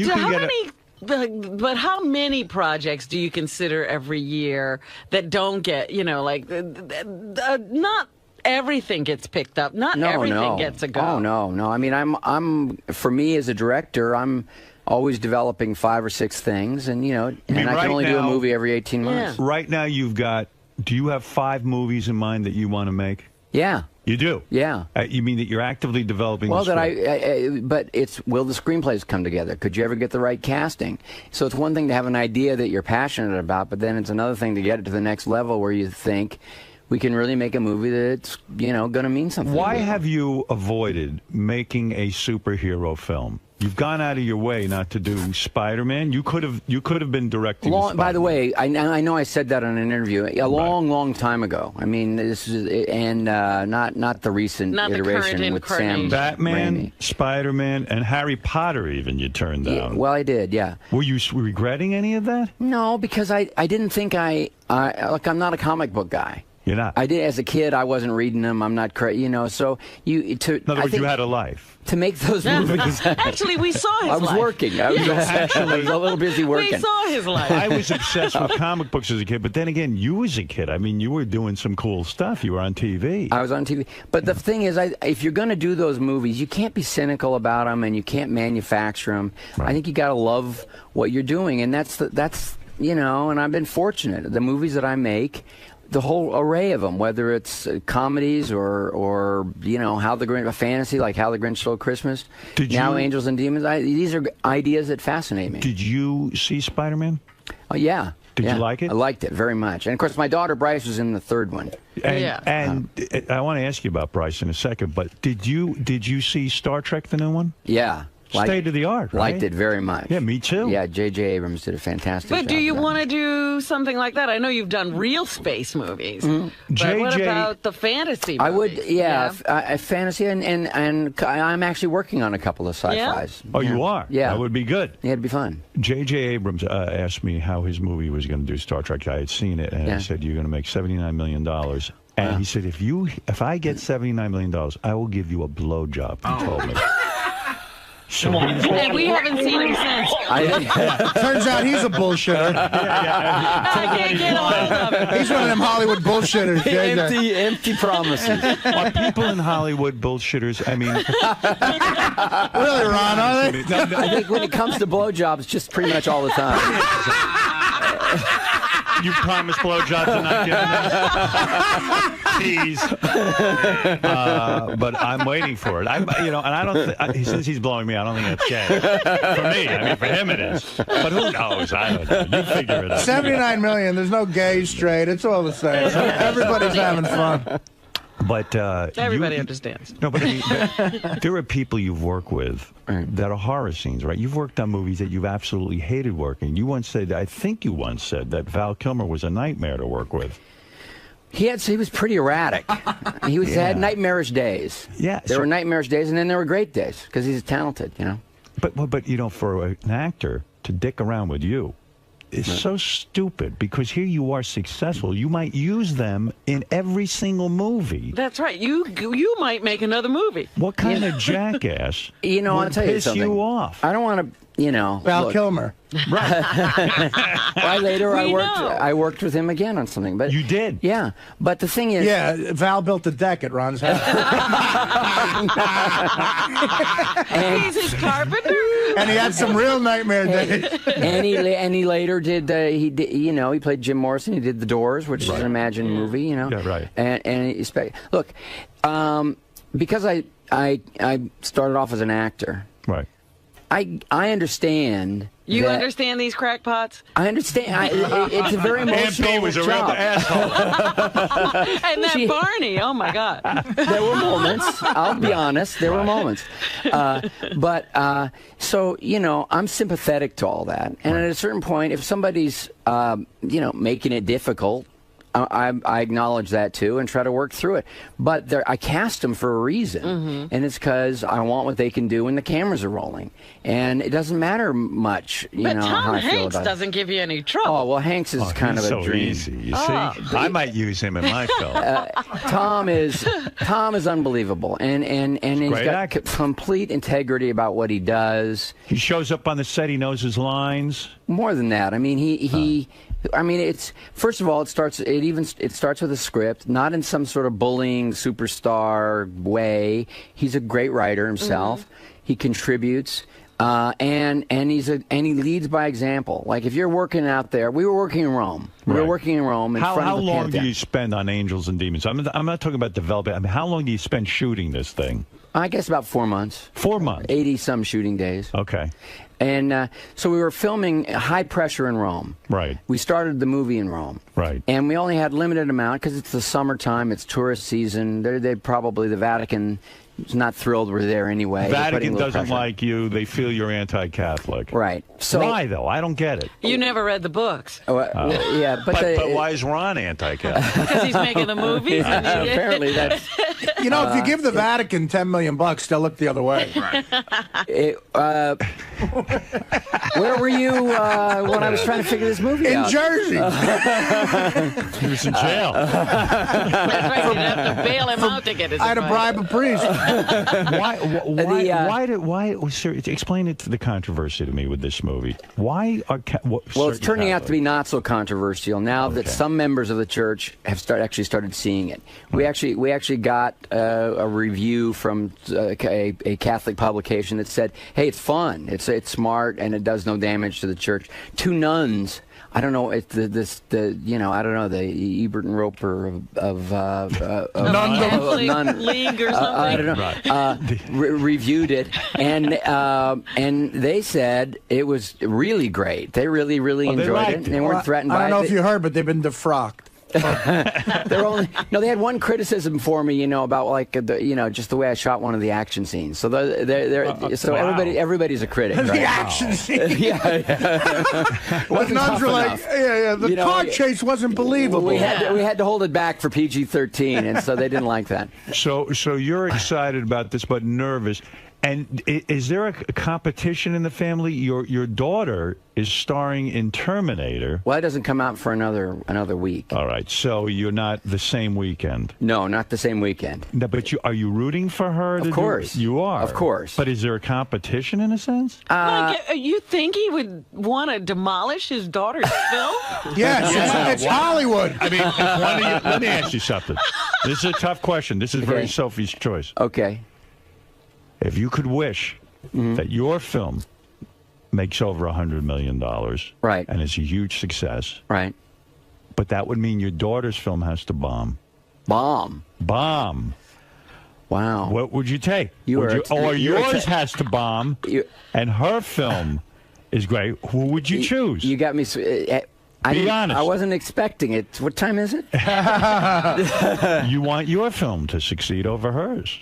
how many projects do you consider every year that don't get, not everything gets picked up. Not everything gets a go. Oh, no. I mean, I'm for me as a director, I'm always developing 5 or 6 things, and I can only do a movie every 18 months. Right now, do you have 5 movies in mind that you want to make? Yeah. You do? Yeah. You mean that you're actively developing the script? But will the screenplays come together? Could you ever get the right casting? So it's one thing to have an idea that you're passionate about, but then it's another thing to get it to the next level where you think, we can really make a movie that's, going to mean something. Why have you avoided making a superhero film? You've gone out of your way not to do Spider-Man. You could have been directing. By the way, I know I said that in an interview a long time ago. I mean, this is not the recent iteration with Sam. Batman, Raimi. Spider-Man, and Harry Potter. Even you turned down. Yeah, well, I did. Yeah. Were you regretting any of that? No, because I didn't think I'm not a comic book guy. You're not. I did as a kid. I wasn't reading them. I'm not crazy. So in other words, you had a life to make those movies. Actually, we saw his life. I was working. I was a little busy working. We saw his life. I was obsessed with comic books as a kid, but then again, you as a kid, I mean, you were doing some cool stuff. You were on TV. I was on TV. But the thing is, if you're going to do those movies, you can't be cynical about them, and you can't manufacture them. Right. I think you got to love what you're doing, and that's and I've been fortunate. The movies that I make, the whole array of them, whether it's comedies or How the Grinch, a fantasy like How the Grinch Stole Christmas, Angels and Demons. These are ideas that fascinate me. Did you see Spider-Man? Oh yeah. Did you like it? I liked it very much, and of course my daughter Bryce was in the third one. And I want to ask you about Bryce in a second, but did you see Star Trek, the new one? Yeah. State of the art, right? Liked it very much. Yeah, me too. Yeah, J.J. Abrams did a fantastic job. But do you want to do something like that? I know you've done real space movies. But what about the fantasy movies? I would, fantasy, and I'm actually working on a couple of sci-fis. Yeah? Oh, you are? Yeah. That would be good. Yeah, it'd be fun. J.J. Abrams asked me how his movie was going to do Star Trek. I had seen it, and I said, you're going to make $79 million. And he said, if I get $79 million, I will give you a blowjob, he told me. And we haven't seen him since. Turns out he's a bullshitter. I can't get a hold of him. He's one of them Hollywood bullshitters. Empty promises. Are people in Hollywood bullshitters? I mean, really, Ron? Are they? I think when it comes to blowjobs, just pretty much all the time. You promise blowjobs and not giving them? Tease. But I'm waiting for it. And I don't. Since he's blowing me, I don't think that's gay. For me, I mean, for him it is. But who knows? I don't know. You figure it out. 79 million. There's no gay, straight. It's all the same. Everybody's having fun. But everybody understands. No, but, but there are people you've worked with that are horror scenes, right? You've worked on movies that you've absolutely hated working. I think you once said that Val Kilmer was a nightmare to work with. He was pretty erratic. He had nightmarish days. Yeah, there were nightmarish days, and then there were great days because he's talented, you know. But you know, for an actor to dick around with you is so stupid, because here you are successful. You might use them in every single movie. That's right. You might make another movie. What kind of jackass? You know, I'll tell you piss something. you off? I don't want to, you know. Val Kilmer. Right. Well, later I worked with him again on something. But you did? Yeah. But the thing is, Yeah, Val built a deck at Ron's house. He's his carpenter. And he had some real nightmare days. and he later did he played Jim Morrison. He did The Doors, which is an imagined movie, you know. Yeah, right. And look, because I started off as an actor. Right. I understand. You understand these crackpots? I understand. It's a very emotional MP was a real job. asshole. And that Barney, oh my God. There were moments. I'll be honest. There were moments. So, you know, I'm sympathetic to all that. And at a certain point, if somebody's, making it difficult, I acknowledge that too and try to work through it. But I cast them for a reason, and it's because I want what they can do when the cameras are rolling. And it doesn't matter much, but how Tom I feel Hanks about it. doesn't give you any trouble. Oh, well, Hanks is kind of he's a so dream. easy. You see, I might use him in my film. Tom is unbelievable, and he's great got actor. complete integrity about what he does. He shows up on the set. He knows his lines. More than that, I mean, it's first of all, it starts with a script, not in some sort of bullying superstar way. He's a great writer himself. He contributes. And he leads by example. Like if you're working out there, we were working in Rome. We were working in Rome. How long do you spend on Angels and Demons? I'm not talking about developing. I mean, how long do you spend shooting this thing? I guess about 4 months. 4 months. 80-some shooting days. Okay. And so we were filming high pressure in Rome. Right. We started the movie in Rome. Right. And we only had limited amount because it's the summertime. It's tourist season. The Vatican is not thrilled we're there anyway. Vatican doesn't like you. They feel you're anti-Catholic. Right. So why though? I don't get it. You never read the books. Yeah, but why is Ron anti-Catholic? Because he's making the movies. Apparently that's. You know, if you give the Vatican $10 million, they'll look the other way. Right. Where were you when I was trying to figure this movie out? In Jersey. He was in jail. That's right. You'd have to bail him out to get his. I had to bribe a priest. Sir, explain it to the controversy to me with this movie. Why are well, it's turning out to be not so controversial now that some members of the church have actually started seeing it. We actually got a review from a Catholic publication that said, "Hey, it's fun, it's smart, and it does no damage to the church." 2 nuns. I don't know. It's I don't know, the Ebert and Roper of Nun League or something. I don't know. Reviewed it, and they said it was really great. They really enjoyed it. They weren't threatened by it. I don't know if you heard, but they've been defrocked. They had one criticism for me, about like just the way I shot one of the action scenes. So everybody's a critic. The right? action scene. The nuns were like, the car chase wasn't believable. We had to hold it back for PG-13, and so they didn't like that. So you're excited about this, but nervous. And is there a competition in the family? Your daughter is starring in Terminator. Well, it doesn't come out for another week. All right, so you're not the same weekend. No, not the same weekend. No, but are you rooting for her? Of course, you are. Of course. But is there a competition in a sense? You think he would want to demolish his daughter's film? Yes, it's Hollywood. I mean, let me ask you something. This is a tough question. This is very Sophie's choice. Okay. If you could wish that your film makes over $100 million, right, and is a huge success, right, but that would mean your daughter's film has to bomb. Bomb. Wow. What would you take? Yours has to bomb, and her film is great. Who would you choose? You got me. Be honest. I wasn't expecting it. What time is it? You want your film to succeed over hers.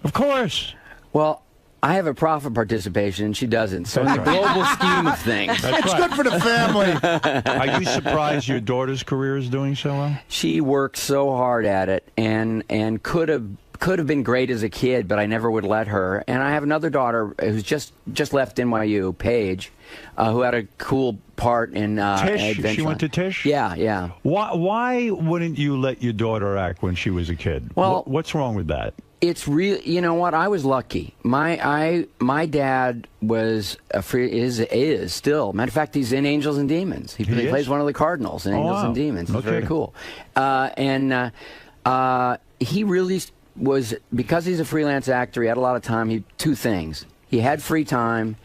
Of course. Well, I have a profit participation, and she doesn't. So in the global scheme of things, it's good for the family. Are you surprised your daughter's career is doing so well? She worked so hard at it, and could have been great as a kid, but I never would let her. And I have another daughter who's just left NYU, Paige, who had a cool part in Tisch. Adventureland. She went to Tisch? Yeah. Why wouldn't you let your daughter act when she was a kid? Well, what's wrong with that? It's real. You know what? I was lucky. My dad was is still. Matter of fact, he's in Angels and Demons. He plays one of the Cardinals in Angels and Demons. It's very cool. He really was, because he's a freelance actor. He had a lot of time. Two things: he had free time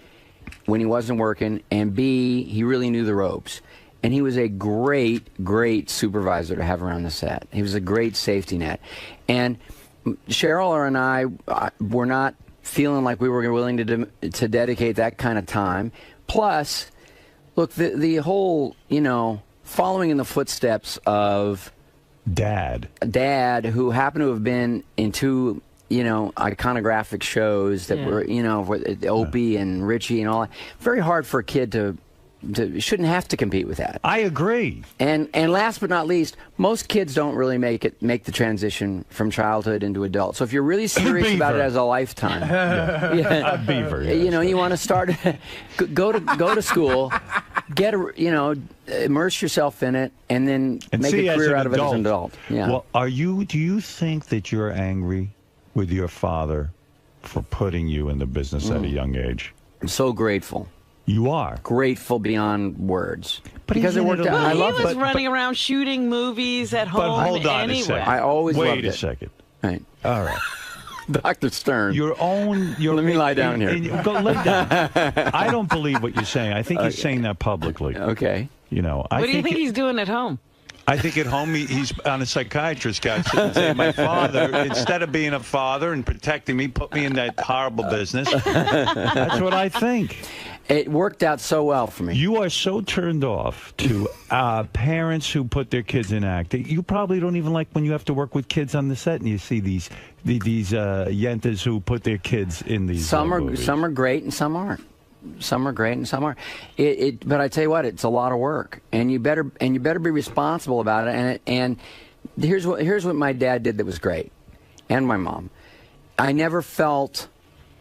when he wasn't working, and B, he really knew the ropes. And he was a great supervisor to have around the set. He was a great safety net. And Cheryl and I were not feeling like we were willing to dedicate that kind of time. Plus, look, the whole, following in the footsteps of Dad, who happened to have been in two, iconographic shows that were, with Opie and Richie and all that. Very hard for a kid to shouldn't have to compete with that. I agree. And last but not least, most kids don't really make the transition from childhood into adult. So if you're really serious about it as a lifetime, a beaver. Yes. You want to start, go to school, immerse yourself in it, and then make a career out of it as an adult. Yeah. Well, do you think that you're angry with your father for putting you in the business at a young age? I'm so grateful. You are grateful beyond words, but because it worked out. I love it. He was running around shooting movies at home. But hold on anyway. a second. I always loved it. Wait a second. Right. All right. Dr. Stern. Let me lie down here. Go lay down. I don't believe what you're saying. I think he's saying that publicly. Okay. What do you think he's doing at home? I think at home he's on a psychiatrist couch and saying, my father, instead of being a father and protecting me, put me in that horrible business. That's what I think. It worked out so well for me. You are so turned off to parents who put their kids in acting. You probably don't even like when you have to work with kids on the set and you see these yentas who put their kids in these movies. Some are great and some aren't. Some are great and some aren't. But I tell you what, it's a lot of work, and you better be responsible about it. And here's what my dad did that was great, and my mom. I never felt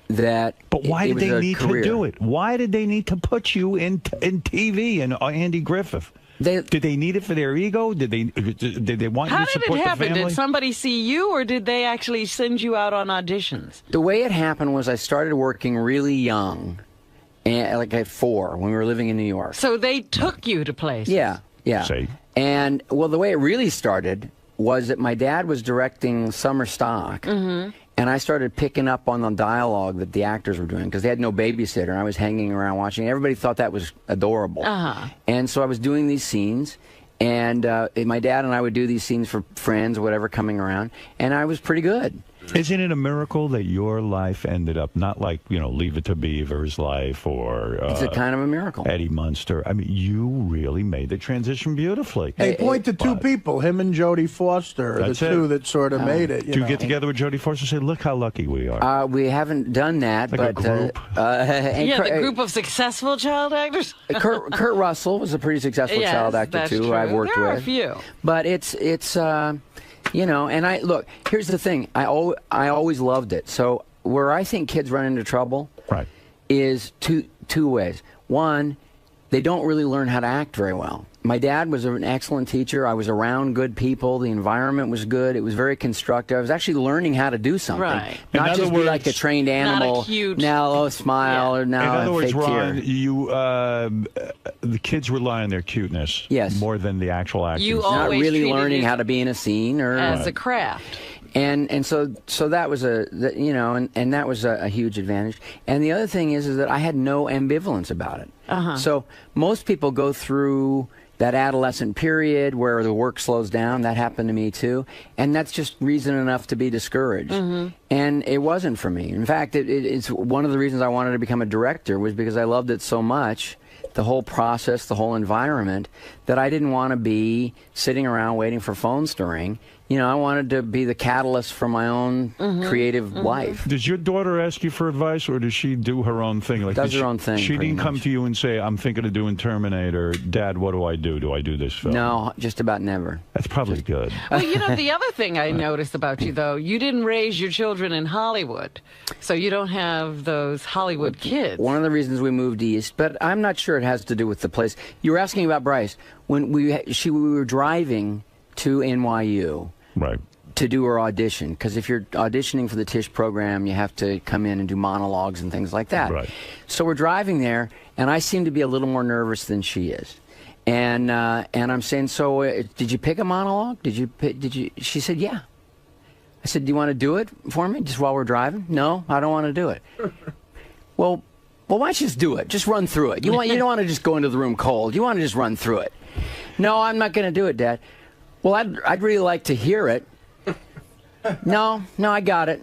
that. But why did they need to do it? Why did they need to put you in TV and Andy Griffith? Did they need it for their ego? Did they want you to support the family? How did it happen? Did somebody see you, or did they actually send you out on auditions? The way it happened was I started working really young. Like at 4 when we were living in New York. So they took you to places. Yeah. See? And well, the way it really started was that my dad was directing summer stock, and I started picking up on the dialogue that the actors were doing because they had no babysitter, and I was hanging around watching. Everybody thought that was adorable, and so I was doing these scenes. And my dad and I would do these scenes for friends or whatever coming around, and I was pretty good. Isn't it a miracle that your life ended up not like, Leave It to Beaver's life or... it's a kind of a miracle. Eddie Munster. I mean, you really made the transition beautifully. Hey, point to two people, him and Jodie Foster, the two that sort of made it. Do you get together with Jodie Foster and say, look how lucky we are? We haven't done that, like but... a group? The group of successul child actors? Kurt Russell was a pretty successful child actor, too, who I've worked with. There are a few. But it's and look, here's the thing. I always loved it. So where I think kids run into trouble is two ways. One, they don't really learn how to act very well. My dad was an excellent teacher. I was around good people. The environment was good. It was very constructive. I was actually learning how to do something. Right. Not just be like a trained animal. Not a cute... Now, smile, or now in other words, fake tear. Ron, the kids rely on their cuteness more than the actual acting. You not really learning how to be in a scene or as a craft. And so that was and that was a huge advantage. And the other thing is that I had no ambivalence about it. So most people go through that adolescent period where the work slows down. That happened to me too, and that's just reason enough to be discouraged. And it wasn't for me. In fact, it's one of the reasons I wanted to become a director was because I loved it so much, the whole process, the whole environment, that I didn't want to be sitting around waiting for phones to ring. I wanted to be the catalyst for my own creative life. Does your daughter ask you for advice, or does she do her own thing? Like, does her own thing. She didn't come to you and say, "I'm thinking of doing Terminator. Dad, what do I do? Do I do this film?" No, just about never. That's probably good. Well, the other thing I noticed about you, though, you didn't raise your children in Hollywood, so you don't have those Hollywood kids. One of the reasons we moved east, but I'm not sure it has to do with the place. You were asking about Bryce. When we were driving to NYU. Right. To do her audition, because if you're auditioning for the Tisch program, you have to come in and do monologues and things like that. Right. So we're driving there, and I seem to be a little more nervous than she is. And I'm saying, so did you pick a monologue? Did you? She said, yeah. I said, do you want to do it for me just while we're driving? No, I don't want to do it. Well, why don't you just do it? Just run through it. You don't want to just go into the room cold. You want to just run through it. No, I'm not going to do it, Dad. Well, I'd really like to hear it. No, I got it.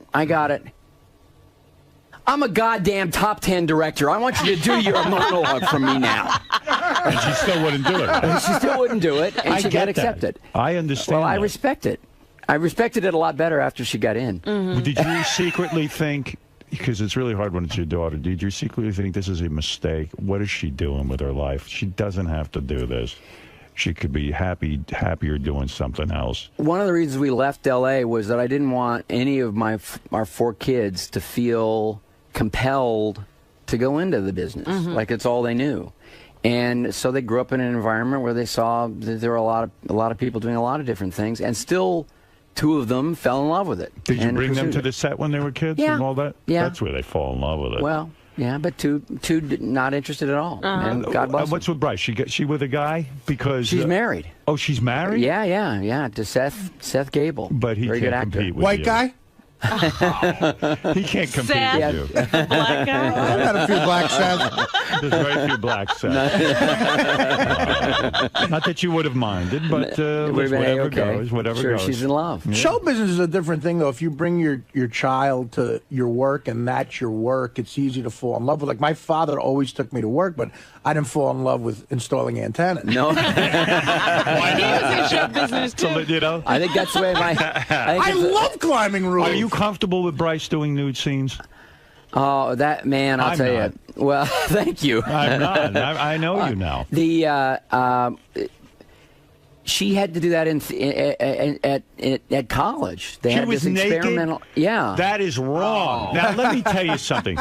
I'm a goddamn top 10 director. I want you to do your monologue from me now. And she still wouldn't do it. And she still wouldn't do it, and she got accepted. I understand. Well, I respect it. I respected it a lot better after she got in. Did you secretly think, because it's really hard when it's your daughter, did you secretly think this is a mistake? What is she doing with her life? She doesn't have to do this. She could be happier doing something else. One of the reasons we left L.A. was that I didn't want any of our 4 kids to feel compelled to go into the business, like it's all they knew. And so they grew up in an environment where they saw that there were a lot of people doing a lot of different things, and still 2 of them fell in love with it. Did you bring them to the set when they were kids and all that? Yeah. That's where they fall in love with it. Well, yeah, but two not interested at all. And God bless what's with Bryce? She with a guy? Because she's married. Oh, she's married? Yeah, to Seth Gable. But he can't compete with White you. guy? He can't compete with you. Black guy? I've had a few black Seths. There's very few black Seths. Not that you would have minded, but whatever goes, whatever sure, goes. She's in love. Yeah. Show business is a different thing, though. If you bring your child to your work and that's your work, it's easy to fall in love with. Like, my father always took me to work, but I didn't fall in love with installing antennas. No. Why he was in show business, too. I think that's the way I love climbing roofs. Are you comfortable with Bryce doing nude scenes? Oh, that man! I'll tell you. Well, thank you. I'm not. I know you now. She had to do that at college. They She had was this naked? experimental. Yeah, That is wrong. Now, let me tell you something.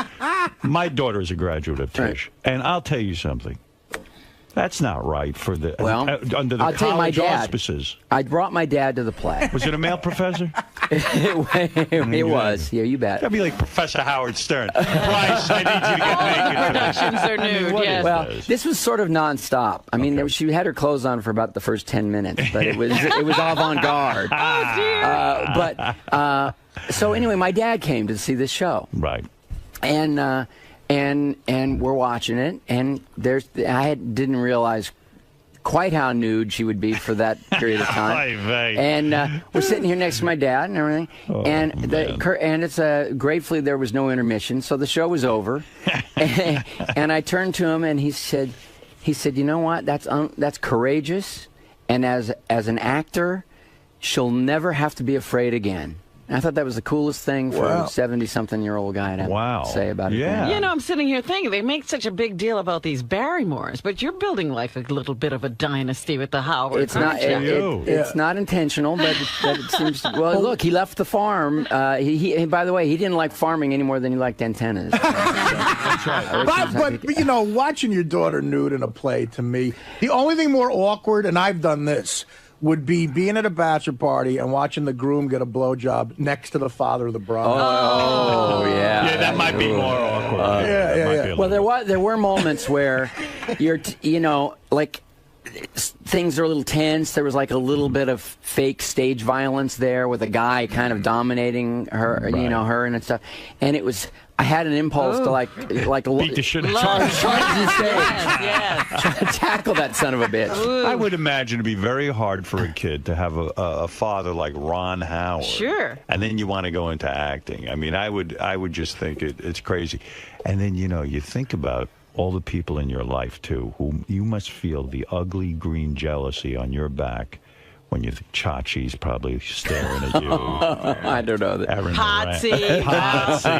My daughter is a graduate of Tisch, and I'll tell you something. That's not right for the under the I'll tell you, my college dad, auspices. I brought my dad to the play. Was it a male professor? It was. Yeah, you bet. That'd be like Professor Howard Stern. Bryce, I need you to get naked. Productions are nude, yes. Well, this was sort of nonstop. I mean, she had her clothes on for about the first 10 minutes, but it was avant-garde. Oh, dear. So anyway, my dad came to see this show. Right. And we're watching it, and didn't realize quite how nude she would be for that period of time. And we're sitting here next to my dad and everything, and it's gratefully there was no intermission, so the show was over. And I turned to him and he said, you know what? That's courageous, and as an actor, she'll never have to be afraid again. I thought that was the coolest thing for a 70-something-year-old guy to say about it. Yeah. You know, I'm sitting here thinking they make such a big deal about these Barrymores, but you're building like a little bit of a dynasty with the Howards. It's not. It's not intentional, but it seems. Well, look, he left the farm. He by the way, he didn't like farming any more than he liked antennas. That's right. But you know, watching your daughter nude in a play, to me, the only thing more awkward, and I've done this, would be being at a bachelor party and watching the groom get a blowjob next to the father of the bride. Oh yeah. Yeah, that might be more awkward. Yeah. Well, there were moments where like things are a little tense. There was like a little bit of fake stage violence there with a guy kind of dominating her, her and stuff. And it was. I had an impulse to like beat the shit out charge the stage. Try to tackle that son of a bitch. I would imagine it'd be very hard for a kid to have a father like Ron Howard. Sure. And then you want to go into acting. I mean, I would just think it's crazy. And then you think about all the people in your life too, whom you must feel the ugly green jealousy on your back when you think 𝗛𝗵ci's probably staring at you. I don't know that. 𝗦𝗵cie.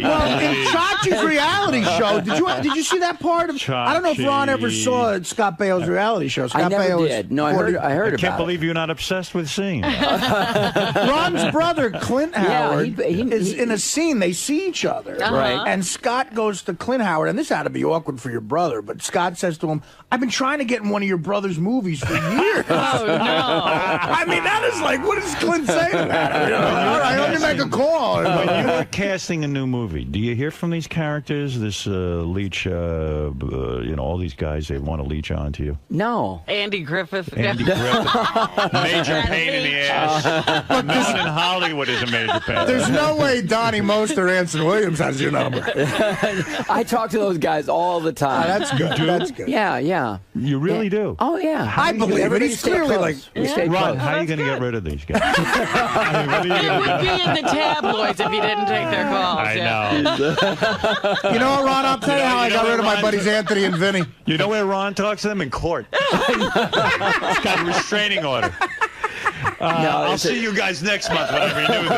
Well, in 𝗛𝗵ci's reality show, did you see that part of? I don't know if Ron ever saw Scott Baio's reality show. Scott I never Baio did. No, I heard about it. I can't believe you're not obsessed with seeing it. Ron's brother, Clint Howard, is in a scene. They see each other. Right. And Scott goes to Clint Howard, and this had to be awkward for your brother, but Scott says to him, I've been trying to get in one of your brother's movies for years. Oh, no. I mean, that is like, what does Clint say to that? All right, let me make a call. When you are casting a new movie, do you hear from these characters, this leech, all these guys, they want to leech onto you? No. Andy Griffith. Major pain in the ass. No one in Hollywood is a major pain. There's no way Donnie Most or Anson Williams has your number. I talk to those guys all the time. That's good. That's good. Yeah. You really do? Oh, yeah. I believe it. He's clearly like... Ron, how are you going to get rid of these guys? It would be in the tabloids if he didn't take their calls. I know. You know what, Ron? I'll tell you how I got rid of my buddies Anthony and Vinny. You know where Ron talks to them? In court. He's got a restraining order. I'll see you guys next month when I renew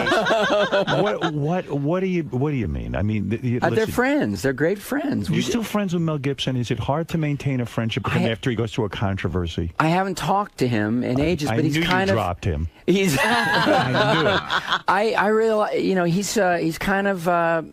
this. What do you mean? I mean, they're friends. They're great friends. You still friends with Mel Gibson? Is it hard to maintain a friendship with him after he goes through a controversy? I haven't talked to him in ages, but he's kind of dropped him. He's. I knew it. I really, he's kind of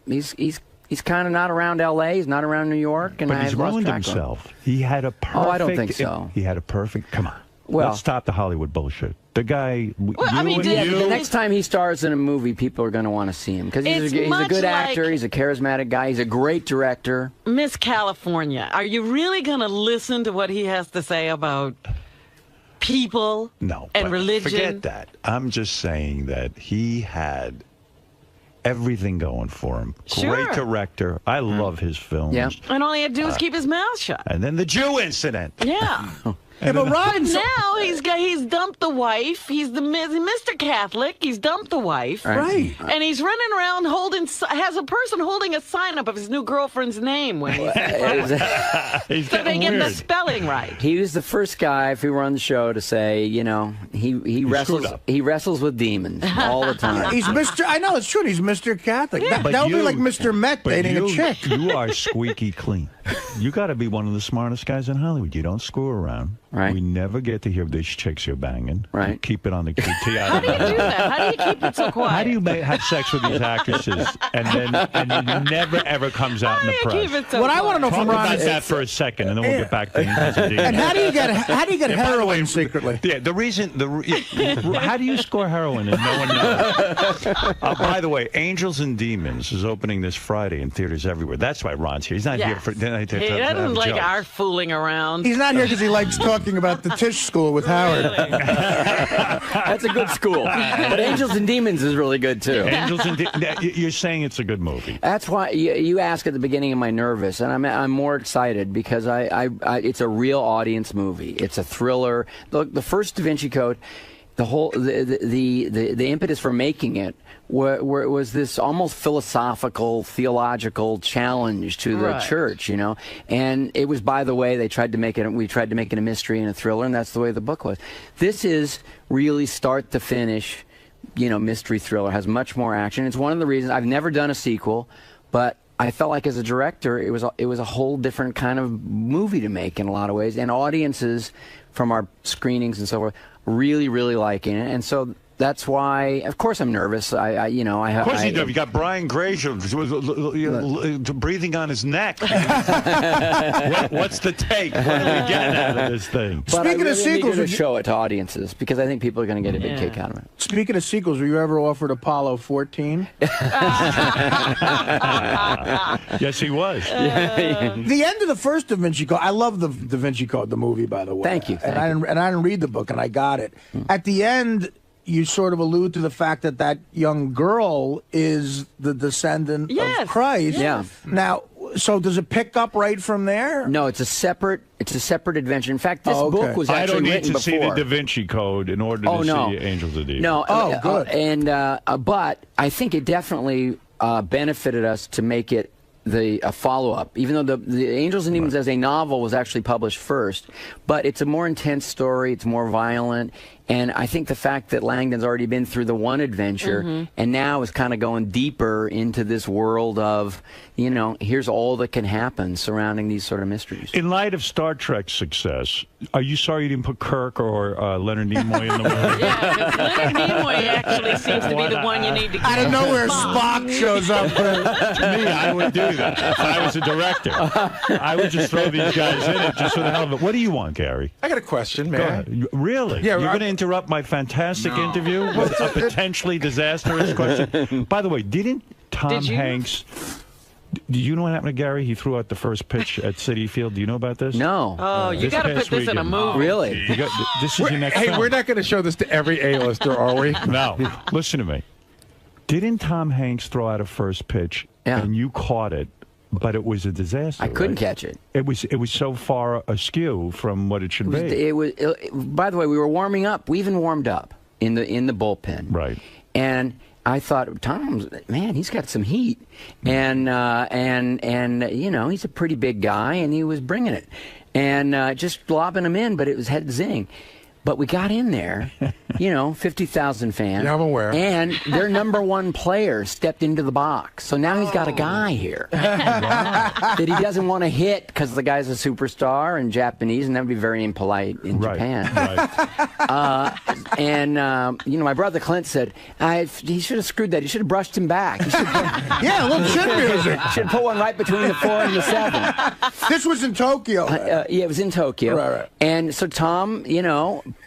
he's kind of not around L.A. He's not around New York, and but he's ruined himself. He had a perfect. Oh, I don't think so. He had a perfect. Come on. Well, let's stop the Hollywood bullshit. The guy. The next time he stars in a movie, people are going to want to see him because he's a good actor. He's a charismatic guy. He's a great director. Miss California. Are you really going to listen to what he has to say about people and religion? Forget that. I'm just saying that he had everything going for him. Sure. Great director. I love his films. Yeah. And all he had to do was keep his mouth shut. And then the Jew incident. Yeah. But Ron, now he's dumped the wife. He's Mr. Catholic. He's dumped the wife. Right. And he's running around has a person holding a sign up of his new girlfriend's name when he's so they get the spelling right. He was the first guy, if he were on the show, to say, he wrestles with demons all the time. He's Mr. I know it's true. He's Mr. Catholic. Yeah. That would be like Mr. Met dating a chick. You are squeaky clean. You got to be one of the smartest guys in Hollywood. You don't screw around. Right. We never get to hear these chicks you're banging. Right. You keep it on the QT. How do you do that? How do you keep it so quiet? How do you have sex with these actresses and it never ever comes out in the press? Keep it so What I want to know Talk from Ron about is that for a second, and then we'll get back to and how do you get heroin secretly? Yeah, how do you score heroin and no one knows? By the way, Angels and Demons is opening this Friday in theaters everywhere. That's why Ron's here. He's not here for. He doesn't like our fooling around. He's not here because he likes talking about the Tisch School with Howard. That's a good school. But Angels and Demons is really good too. You're saying it's a good movie. That's why you ask at the beginning, am I nervous? And I'm more excited because it's a real audience movie. It's a thriller. Look, the first 𝗦𝗵cie𝘄, the impetus for making it was this almost philosophical, theological challenge to the church, and it was, by the way, we tried to make it a mystery and a thriller, and that's the way the book was. This is really start to finish, mystery thriller, has much more action. It's one of the reasons I've never done a sequel, but I felt like as a director, it was a whole different kind of movie to make in a lot of ways, and audiences from our screenings and so forth really, really liking it, and so that's why, of course, I'm nervous. Of course you do. You got Brian Grazer breathing on his neck. What's the take? What are we getting out of this thing? But speaking of sequels, to show it to audiences because I think people are going to get a big kick out of it. Speaking of sequels, were you ever offered Apollo 14? Yes, he was. The end of the first 𝗦𝗵cie𝘄. I love the 𝗦𝗵cie𝘄, the movie, by the way. Thank you. I didn't read the book, and I got it. At the end, you sort of allude to the fact that young girl is the descendant of Christ. Yeah. Now, so does it pick up right from there? No, it's a separate adventure. In fact, this book was actually written before. I don't need to see the 𝗦𝗵cie Code in order to see Angels of Demons. No. Good. But I think it definitely benefited us to make it a follow-up, even though the Angels and Demons as a novel was actually published first, but it's a more intense story, it's more violent, And I think the fact that Langdon's already been through the one adventure and now is kind of going deeper into this world of, here's all that can happen surrounding these sort of mysteries. In light of Star Trek's success, are you sorry you didn't put Kirk or Leonard Nimoy in the movie? Yeah, because Leonard Nimoy actually seems to be the one you need to get. Out of nowhere, Spock shows up. To me, I would do that if I was a director. I would just throw these guys in it just for the hell of it. What do you want, Gary? I got a question, man. Go ahead. Really? Yeah, You're going to interrupt my fantastic interview with a potentially disastrous question? By the way, didn't Tom Hanks... Do you know what happened to Gary? He threw out the first pitch at Citi Field. Do you know about this? No. Oh, you got to put this in a movie. Really? This is your next film. We're not going to show this to every A-lister, are we? No. Listen to me. Didn't Tom Hanks throw out a first pitch and you caught it, but it was a disaster? I couldn't catch it. It was so far askew from what it should be. It was. By the way, we were warming up. We even warmed up in the bullpen. Right. And I thought, Tom's, man, he's got some heat, and he's a pretty big guy, and he was bringing it, and just lobbing him in, but it was head zing. But we got in there, 50,000 fans. Yeah, I'm aware. And their number one player stepped into the box. So now he's got a guy here that he doesn't want to hit because the guy's a superstar and Japanese, and that would be very impolite in Japan. Right. My brother Clint said, he should have screwed that. He should have brushed him back. Yeah, a little chin music. Should have put one right between the 4 and the 7. This was in Tokyo. Yeah, it was in Tokyo. Right. And so Tom,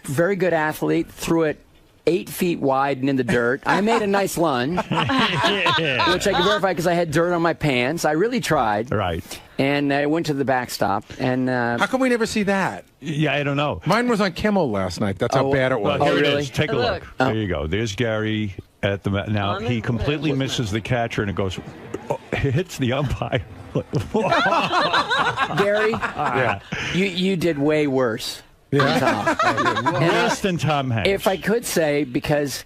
very good athlete, threw it 8 feet wide and in the dirt. I made a nice lunge, which I can verify because I had dirt on my pants. I really tried. Right. And I went to the backstop. And how come we never see that? Yeah, I don't know. Mine was on Kimmel last night. That's how bad it was. Well, here really? it is. Take a look. There you go. There's Gary at the now. He completely misses the catcher, and it goes, hits the umpire. Gary, Yeah. you did way worse. Worse than Tom Hanks. If I could say, because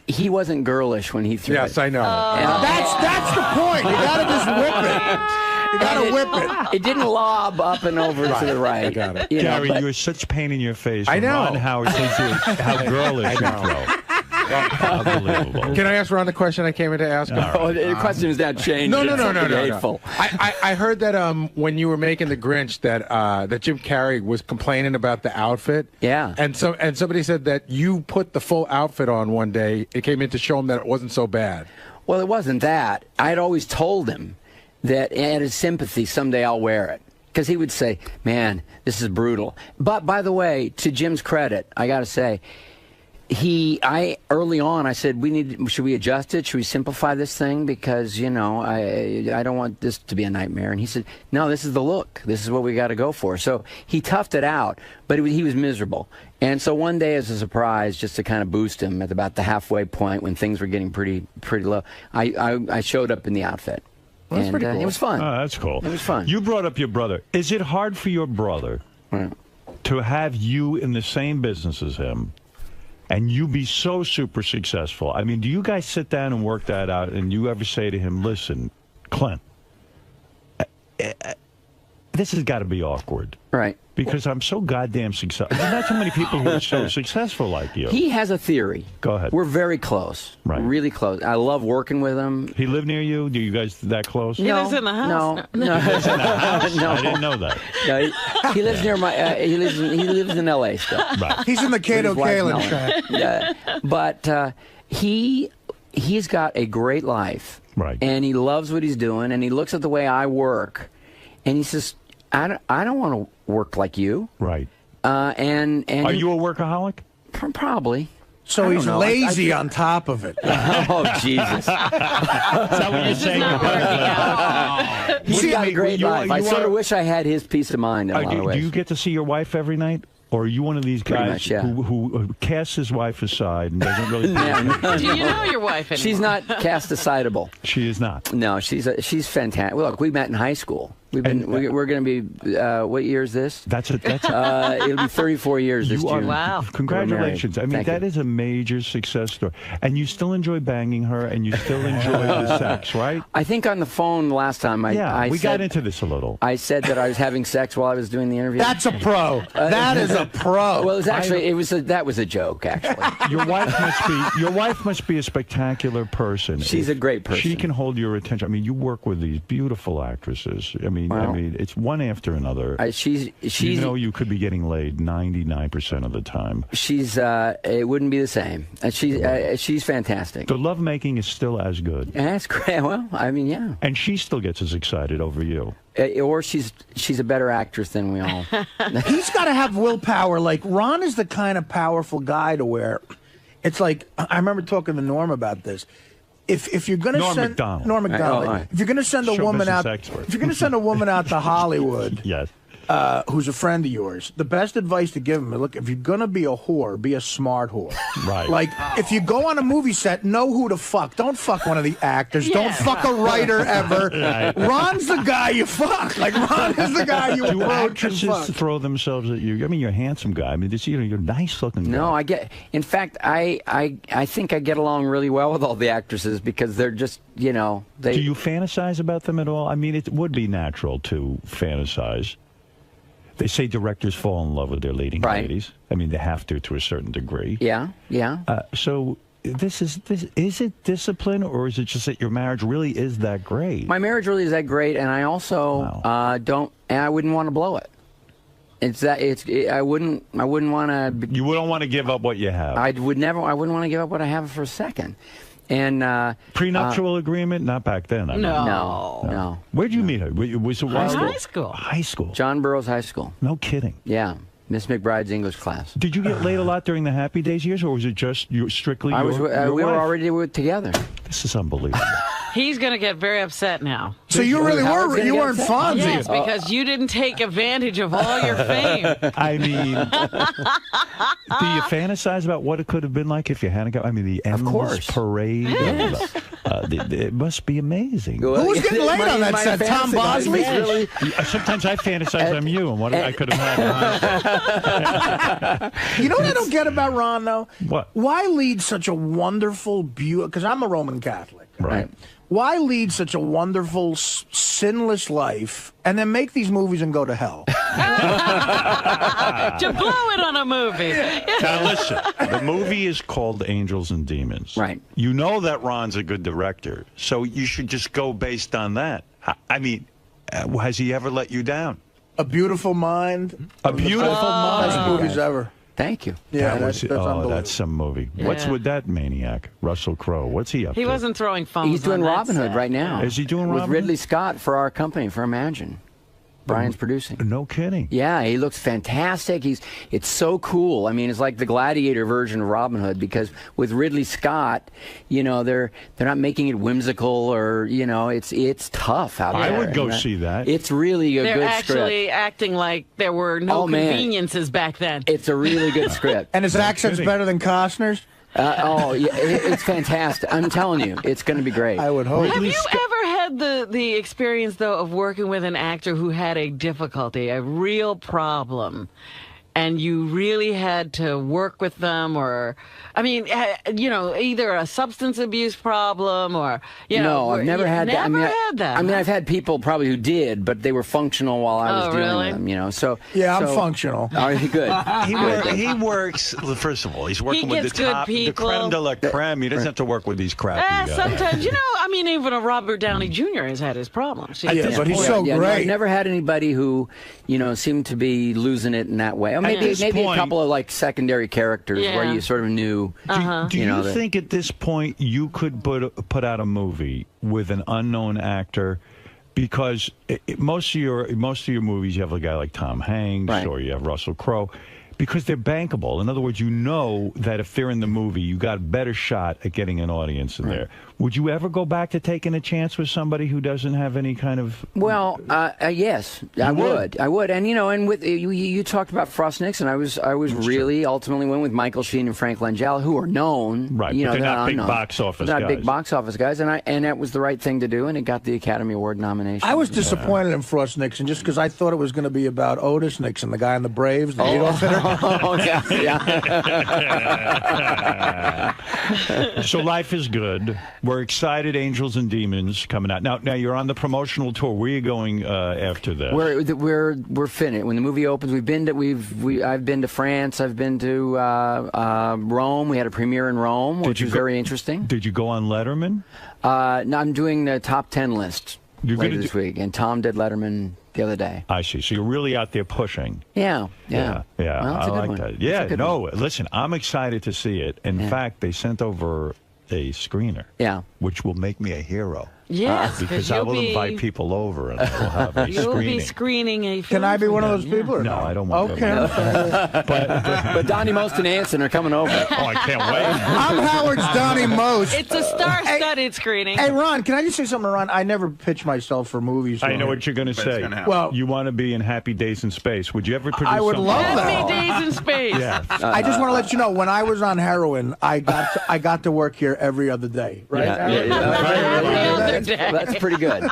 he wasn't girlish when he threw it. Yes, I know. That's the point. You got to just whip it. You got to whip it. It didn't lob up and over to the right. I got it. Gary, you were such pain in your face. I know. Ron Howard says how girlish you throw. Unbelievable. Can I ask Ron the question I came in to ask? The question is now changed. No. Hateful. I heard that when you were making the Grinch that Jim Carrey was complaining about the outfit. Yeah. And somebody said that you put the full outfit on one day. It came in to show him that it wasn't so bad. Well, it wasn't that. I had always told him that out of sympathy, someday I'll wear it. Because he would say, man, this is brutal. But by the way, to Jim's credit, I got to say, early on, I said, should we adjust it? Should we simplify this thing? Because, I don't want this to be a nightmare. And he said, no, this is the look. This is what we got to go for. So he toughed it out, but he was miserable. And so one day, as a surprise, just to kind of boost him at about the halfway point when things were getting pretty low, I showed up in the outfit. Well, that's pretty cool. It was fun. Oh, that's cool. It was fun. You brought up your brother. Is it hard for your brother to have you in the same business as him and you be so super successful? I mean, do you guys sit down and work that out, and you ever say to him, listen, Clint, this has got to be awkward. Right. Because I'm so goddamn successful. There's not so many people who are so successful like you. He has a theory. Go ahead. We're very close. Right. Really close. I love working with him. He live near you? Do you guys that close? He lives in the house. No. He lives in the house? No. I didn't know that. No, he lives near my. He lives in L.A. still. Right. He's in the Cato Kalin track. Yeah, but he's got a great life. Right. And he loves what he's doing, and he looks at the way I work, and he says, I don't want to work like you. Right. And are you a workaholic? Probably. So he's lazy on top of it. Oh, Jesus. Is that what you're saying? He's got a great life. I sort of wish I had his peace of mind in a lot of ways. Do you get to see your wife every night? Or are you one of these guys much, yeah. who casts his wife aside and doesn't really... Do you know your wife anymore? She's not cast assideable. She is not. No, she's fantastic. Well, look, we met in high school. We're going to be. What year is this? That's it'll be 34 years this June. Wow! Congratulations! I mean, that is a major success story. And you still enjoy banging her, and you still enjoy the sex, right? I think on the phone last time, I we got into this a little. I said that I was having sex while I was doing the interview. That's a pro. That is a pro. Well, it was actually that was a joke. Actually, your wife must be a spectacular person. She's a great person. She can hold your attention. I mean, you work with these beautiful actresses. I mean, it's one after another. She's you know you could be getting laid 99% of the time. She's it wouldn't be the same. She's fantastic. The lovemaking is still as good. That's great. Well, I mean, yeah. And she still gets as excited over you. Or she's a better actress than we all. He's got to have willpower. Like Ron is the kind of powerful guy to where it's like I remember talking to Norm about this. If you're going to send Norm Macdonald, if you're going to send a woman out, if you're going to send a woman out to Hollywood, yes, who's a friend of yours, the best advice to give him is, look, if you're going to be a whore, be a smart whore. Right. Like, if you go on a movie set, know who to fuck. Don't fuck one of the actors. Yeah. Don't fuck a writer ever. Right. Ron's the guy you fuck. Like, Ron is the guy you Do actresses throw themselves at you? I mean, you're a handsome guy. I mean, you're a nice looking guy. No, in fact, I think I get along really well with all the actresses because they're just, Do you fantasize about them at all? I mean, it would be natural to fantasize. They say directors fall in love with their leading ladies. I mean, they have to a certain degree. Yeah, yeah. So is it discipline, or is it just that your marriage really is that great? My marriage really is that great, and I also I wouldn't want to blow it. I wouldn't want to. You wouldn't want to give up what you have. I wouldn't want to give up what I have for a second. And prenuptial agreement? Not back then. I mean. No. Where'd you meet her? Was it high school? High school. John Burroughs High School. No kidding. Yeah. Miss McBride's English class. Did you get laid a lot during the Happy Days years, or was it just strictly your we were wife? already together. This is unbelievable. He's going to get very upset now. So you really were, you weren't Fonzie. Yes, because you didn't take advantage of all your fame. I mean, do you fantasize about what it could have been like if you hadn't got, I mean, the endless parade. It must be amazing. Who was getting laid on that set? Tom Bosley? Really? Sometimes I fantasize I'm you and what I could have had. You know what I don't get about Ron, though? What? Why lead such a wonderful, because I'm a Roman Catholic. Right. Why lead such a wonderful, sinless life and then make these movies and go to hell? To blow it on a movie. Now listen, the movie is called Angels and Demons. Right. You know that Ron's a good director, so you should just go based on that. I mean, has he ever let you down? A Beautiful Mind. A Beautiful Mind. Best movies ever. Thank you. Yeah, that's unbelievable. That's some movie. Yeah. What's with that maniac, Russell Crowe? What's he up to? He wasn't throwing phones. He's doing Robin Hood right now. Is he doing with Robin Ridley Scott for our company, for Imagine? Brian's producing. No kidding. Yeah, he looks fantastic. It's so cool. I mean, it's like the Gladiator version of Robin Hood, because with Ridley Scott, they're not making it whimsical, or it's tough out there. I would go see that. It's really a good script. They're actually acting like there were no conveniences back then. It's a really good script. And his accent's better than Costner's? Yeah, it's fantastic. I'm telling you, it's going to be great. I would hope. Have you ever had the experience, though, of working with an actor who had a difficulty, a real problem, and you really had to work with them, or, I mean, either a substance abuse problem, or, No, I've never had that. Never had that. I mean, I've had people probably who did, but they were functional while I was dealing with them, So yeah, I'm functional. Are you good? He works. First of all, he's working with the top, the creme de la creme. He doesn't have to work with these crappy guys. Sometimes, I mean, even a Robert Downey Jr. has had his problems. Yeah, but he's so great. No, I've never had anybody who, seemed to be losing it in that way. Or maybe a couple of secondary characters where you sort of knew. Do you think at this point you could put out a movie with an unknown actor? Because most of your movies, you have a guy like Tom Hanks, or you have Russell Crowe. Because they're bankable. In other words, you know that if they're in the movie, you got a better shot at getting an audience in there. Would you ever go back to taking a chance with somebody who doesn't have any kind of... Well, yes, I would. And and with you talked about Frost Nixon. I was really ultimately went with Michael Sheen and Frank Langella, who are known. Right, but they're not big box office guys. Not big box office guys, and that was the right thing to do, and it got the Academy Award nomination. I was disappointed in Frost Nixon just because I thought it was going to be about Otis Nixon, the guy in the Braves, the leadoff hitter. Oh, yeah. So life is good. We're excited. Angels and Demons coming out now. You're on the promotional tour. Where are you going after this? We're finished. When the movie opens, I've been to France. I've been to Rome. We had a premiere in Rome, which was very interesting. Did you go on Letterman? No, I'm doing the top 10 list later this week, and Tom did Letterman the other day. I see. So you're really out there pushing. Yeah. Well, I like that. Yeah, listen, I'm excited to see it. In fact, they sent over a screener. Yeah. Which will make me a hero. Yes, because I will invite people over and we'll have a You'll be screening a film. Can I be one of those people? Or no, I don't want to. But Donnie Most and Anson are coming over. Oh, I can't wait. I'm Howard's Donnie Most. It's a star-studded screening. Hey, Ron, can I just say something to Ron? I never pitch myself for movies. I know what you're going to say. Well, you want to be in Happy Days in Space. Would you ever produce I would something? love that. Happy Days in Space. Yeah. I just want to let you know, when I was on heroin, I got to work here every other day. Right? That's pretty good.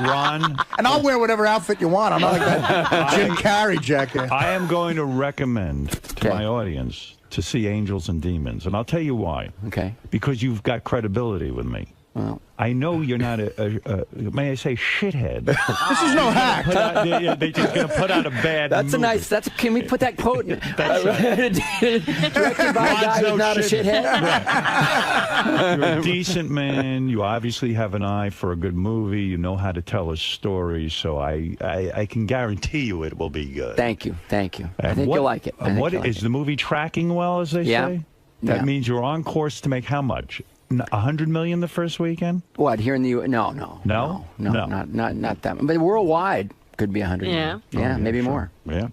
Ron. And I'll wear whatever outfit you want. I'm not like that Jim Carrey jacket. I am going to recommend to my audience to see Angels and Demons, and I'll tell you why. Okay. Because you've got credibility with me. Well, I know you're not may I say, shithead. This is no hack. They're just going to put out a bad movie. Can we put that quote in? Directed by a guy who's not a shithead? You're a decent man. You obviously have an eye for a good movie. You know how to tell a story, so I can guarantee you it will be good. Thank you. I think you'll like it. Is the movie tracking well, as they say? That means you're on course to make how much? 100 million the first weekend? What, here in the U.S.? No, not that. But worldwide could be 100 million. Yeah, maybe more. Yeah.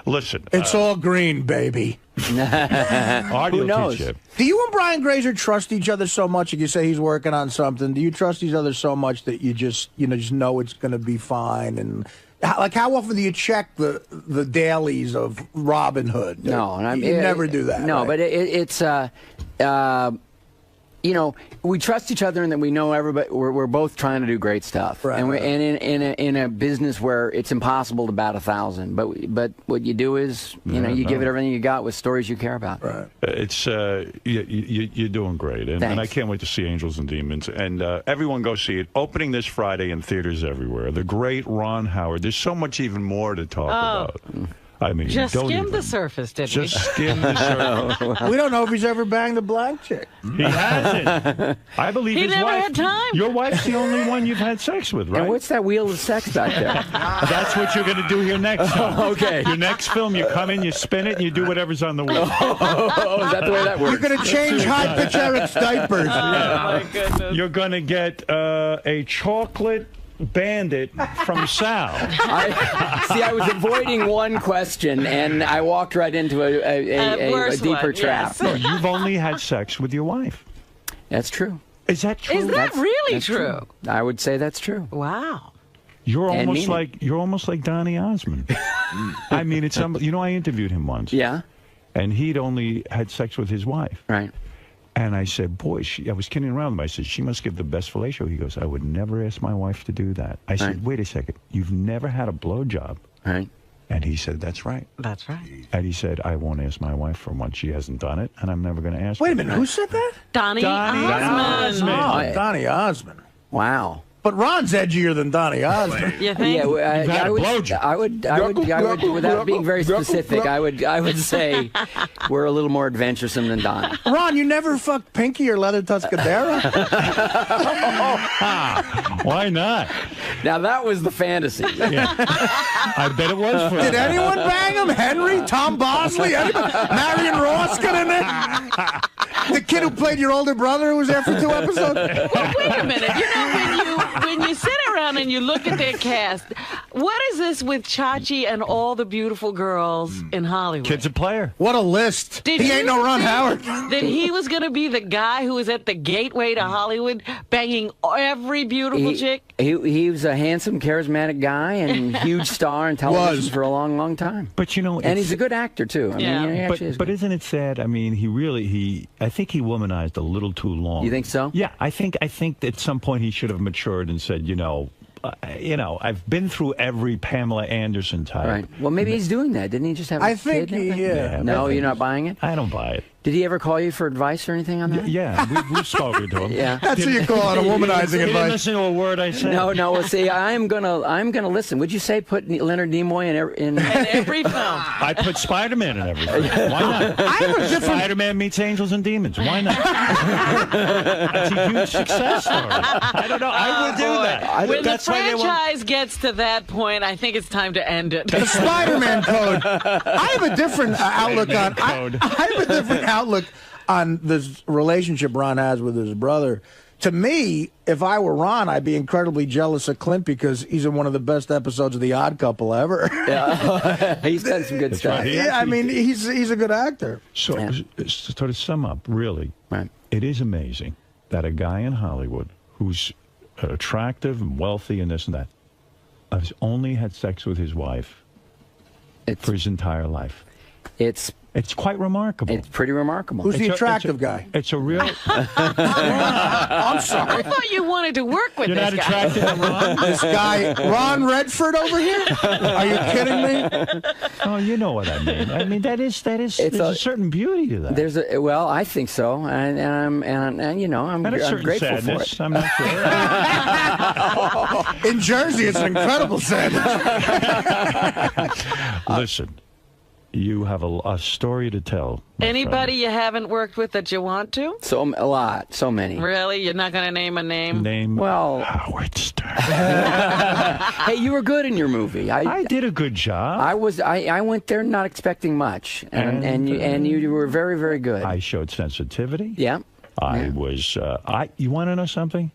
Listen. It's all green, baby. Who knows? Do you and Brian Grazer trust each other so much? If you say he's working on something, do you trust each other so much that you just know it's going to be fine? And like, how often do you check the dailies of Robin Hood? No, you never do that. No, right? but it's we trust each other, and that we know everybody. We're both trying to do great stuff, right, and in a business where it's impossible to bat 1,000. But what you do is you give it everything you got with stories you care about. Right. It's you're doing great, and I can't wait to see Angels and Demons. And everyone go see it. Opening this Friday in theaters everywhere. The great Ron Howard. There's so much even more to talk about. I mean, just skim the surface, didn't we? Just skim the surface. We don't know if he's ever banged a black chick. He hasn't. I believe he his never wife. had time. Your wife's the only one you've had sex with, right? And what's that wheel of sex back there? That's what you're going to do here next time. Okay. Your next film, you come in, you spin it, and you do whatever's on the wheel. Is that the way that works? You're going to change high-pitch Eric's diapers. My goodness. You're going to get a chocolate bandit from Sal. I was avoiding one question, and I walked right into a deeper trap. Yes. No, you've only had sex with your wife. That's true. Is that true? Is that really That's true? I would say that's true. Wow. You're almost like Donny Osmond. I mean, it's I interviewed him once. Yeah. And he'd only had sex with his wife. Right. And I said, boy, I was kidding around with him. I said, she must give the best fellatio. He goes, I would never ask my wife to do that. I said, wait a second. You've never had a blowjob. Right. And he said, that's right. That's right. And he said, I won't ask my wife for one. She hasn't done it, and I'm never going to ask her. Wait a minute. Who said that? Donny Osmond. Oh, Donny Osmond. Wow. But Ron's edgier than Donny Osmond. You think? Yeah, I would, without being very specific, I would say we're a little more adventuresome than Donny. Ron, you never fucked Pinky or Leather Tuscadero? Why not? Now that was the fantasy. Yeah. I bet it was for Did anyone bang him? Henry? Tom Bosley? Anybody? Marion Ross got in there? The kid who played your older brother who was there for 2 episodes? Well, wait a minute. when you sit around and you look at their cast, what is this with 𝗙صi and all the beautiful girls in Hollywood? Kid's a player. What a list. He ain't no Ron Howard. That he was going to be the guy who was at the gateway to Hollywood banging every beautiful chick? He was a handsome, charismatic guy and huge star in television for a long, long time. But you know, and he's a good actor too. I mean, he actually is but good. isn't it sad? I mean, I think he womanized a little too long. You think so? Yeah, I think at some point he should have matured and said, I've been through every Pamela Anderson type. Right. Well, maybe he's doing that. Didn't he just have a kid? Yeah. No, you're not buying it? I don't buy it. Did he ever call you for advice or anything on that? Yeah, we've spoken to him. Yeah. That's what you call it, a womanizing He advice. didn't listen to a word I said. No. Well, see, I'm gonna listen. Would you say put Leonard Nimoy in every film? I put Spider-Man in everything. Why not? I have a different. Spider-Man meets Angels and Demons. Why not? That's a huge success story. I don't know. I would do that. When the franchise gets to that point, I think it's time to end it. The Spider-Man code. I have a different outlook on. I have a different outlook on this relationship Ron has with his brother. To me, if I were Ron, I'd be incredibly jealous of Clint because he's in one of the best episodes of The Odd Couple ever. Yeah, he's done some good stuff. Right. Yeah, I mean, he's a good actor. So to sum up, really, it is amazing that a guy in Hollywood who's attractive and wealthy and this and that has only had sex with his wife for his entire life. It's quite remarkable. It's pretty remarkable. Who's the attractive guy? It's a real. I'm sorry. I thought you wanted to work with You're this not guy. attracted to Ron? This guy, Ron Redford over here? Are you kidding me? Oh, you know what I mean. I mean there's a certain beauty to that. Well, I think so, and I'm And a certain grateful sadness. for it. I'm not sure. In Jersey, it's an incredible sadness. Listen, you have a story to tell. Anybody you haven't worked with that you want to? So many. Really? You're not going to name a name? Well, Howard Stern. Hey, you were good in your movie. I did a good job. I went there not expecting much, and you were very, very good. I showed sensitivity. Yeah. I was. You want to know something?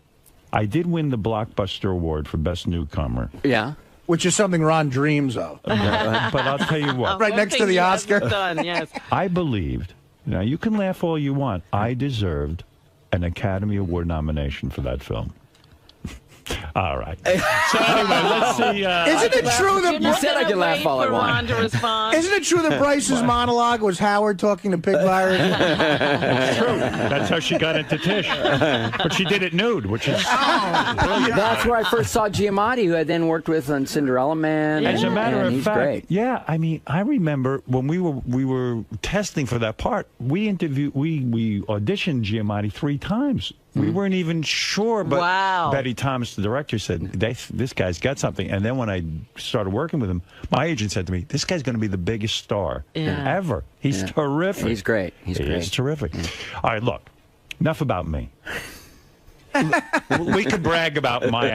I did win the Blockbuster Award for Best Newcomer. Yeah. Which is something Ron dreams of. But I'll tell you what. Right next to the Oscar. Done, yes. I believed. Now, you can laugh all you want. I deserved an Academy Award nomination for that film. All right. So anyway, let's see. Isn't it true that You said I could laugh all I want. Ron to respond. Isn't it true that Bryce's monologue was Howard talking to Pig Virus? That's true. That's how she got into Tish. But she did it nude, which is brilliant. That's where I first saw '𝗙𝗍𝗍, who I then worked with on Cinderella Man. As a matter and of he's fact, great. yeah. I mean, I remember when we were testing for that part. We auditioned 𝗙𝗍𝗍 3 times. We weren't even sure, but Betty Thomas, the director, said, this guy's got something. And then when I started working with him, my agent said to me, this guy's going to be the biggest star ever. He's terrific. He's great. He's great. He's terrific. All right, look, enough about me. We could brag about my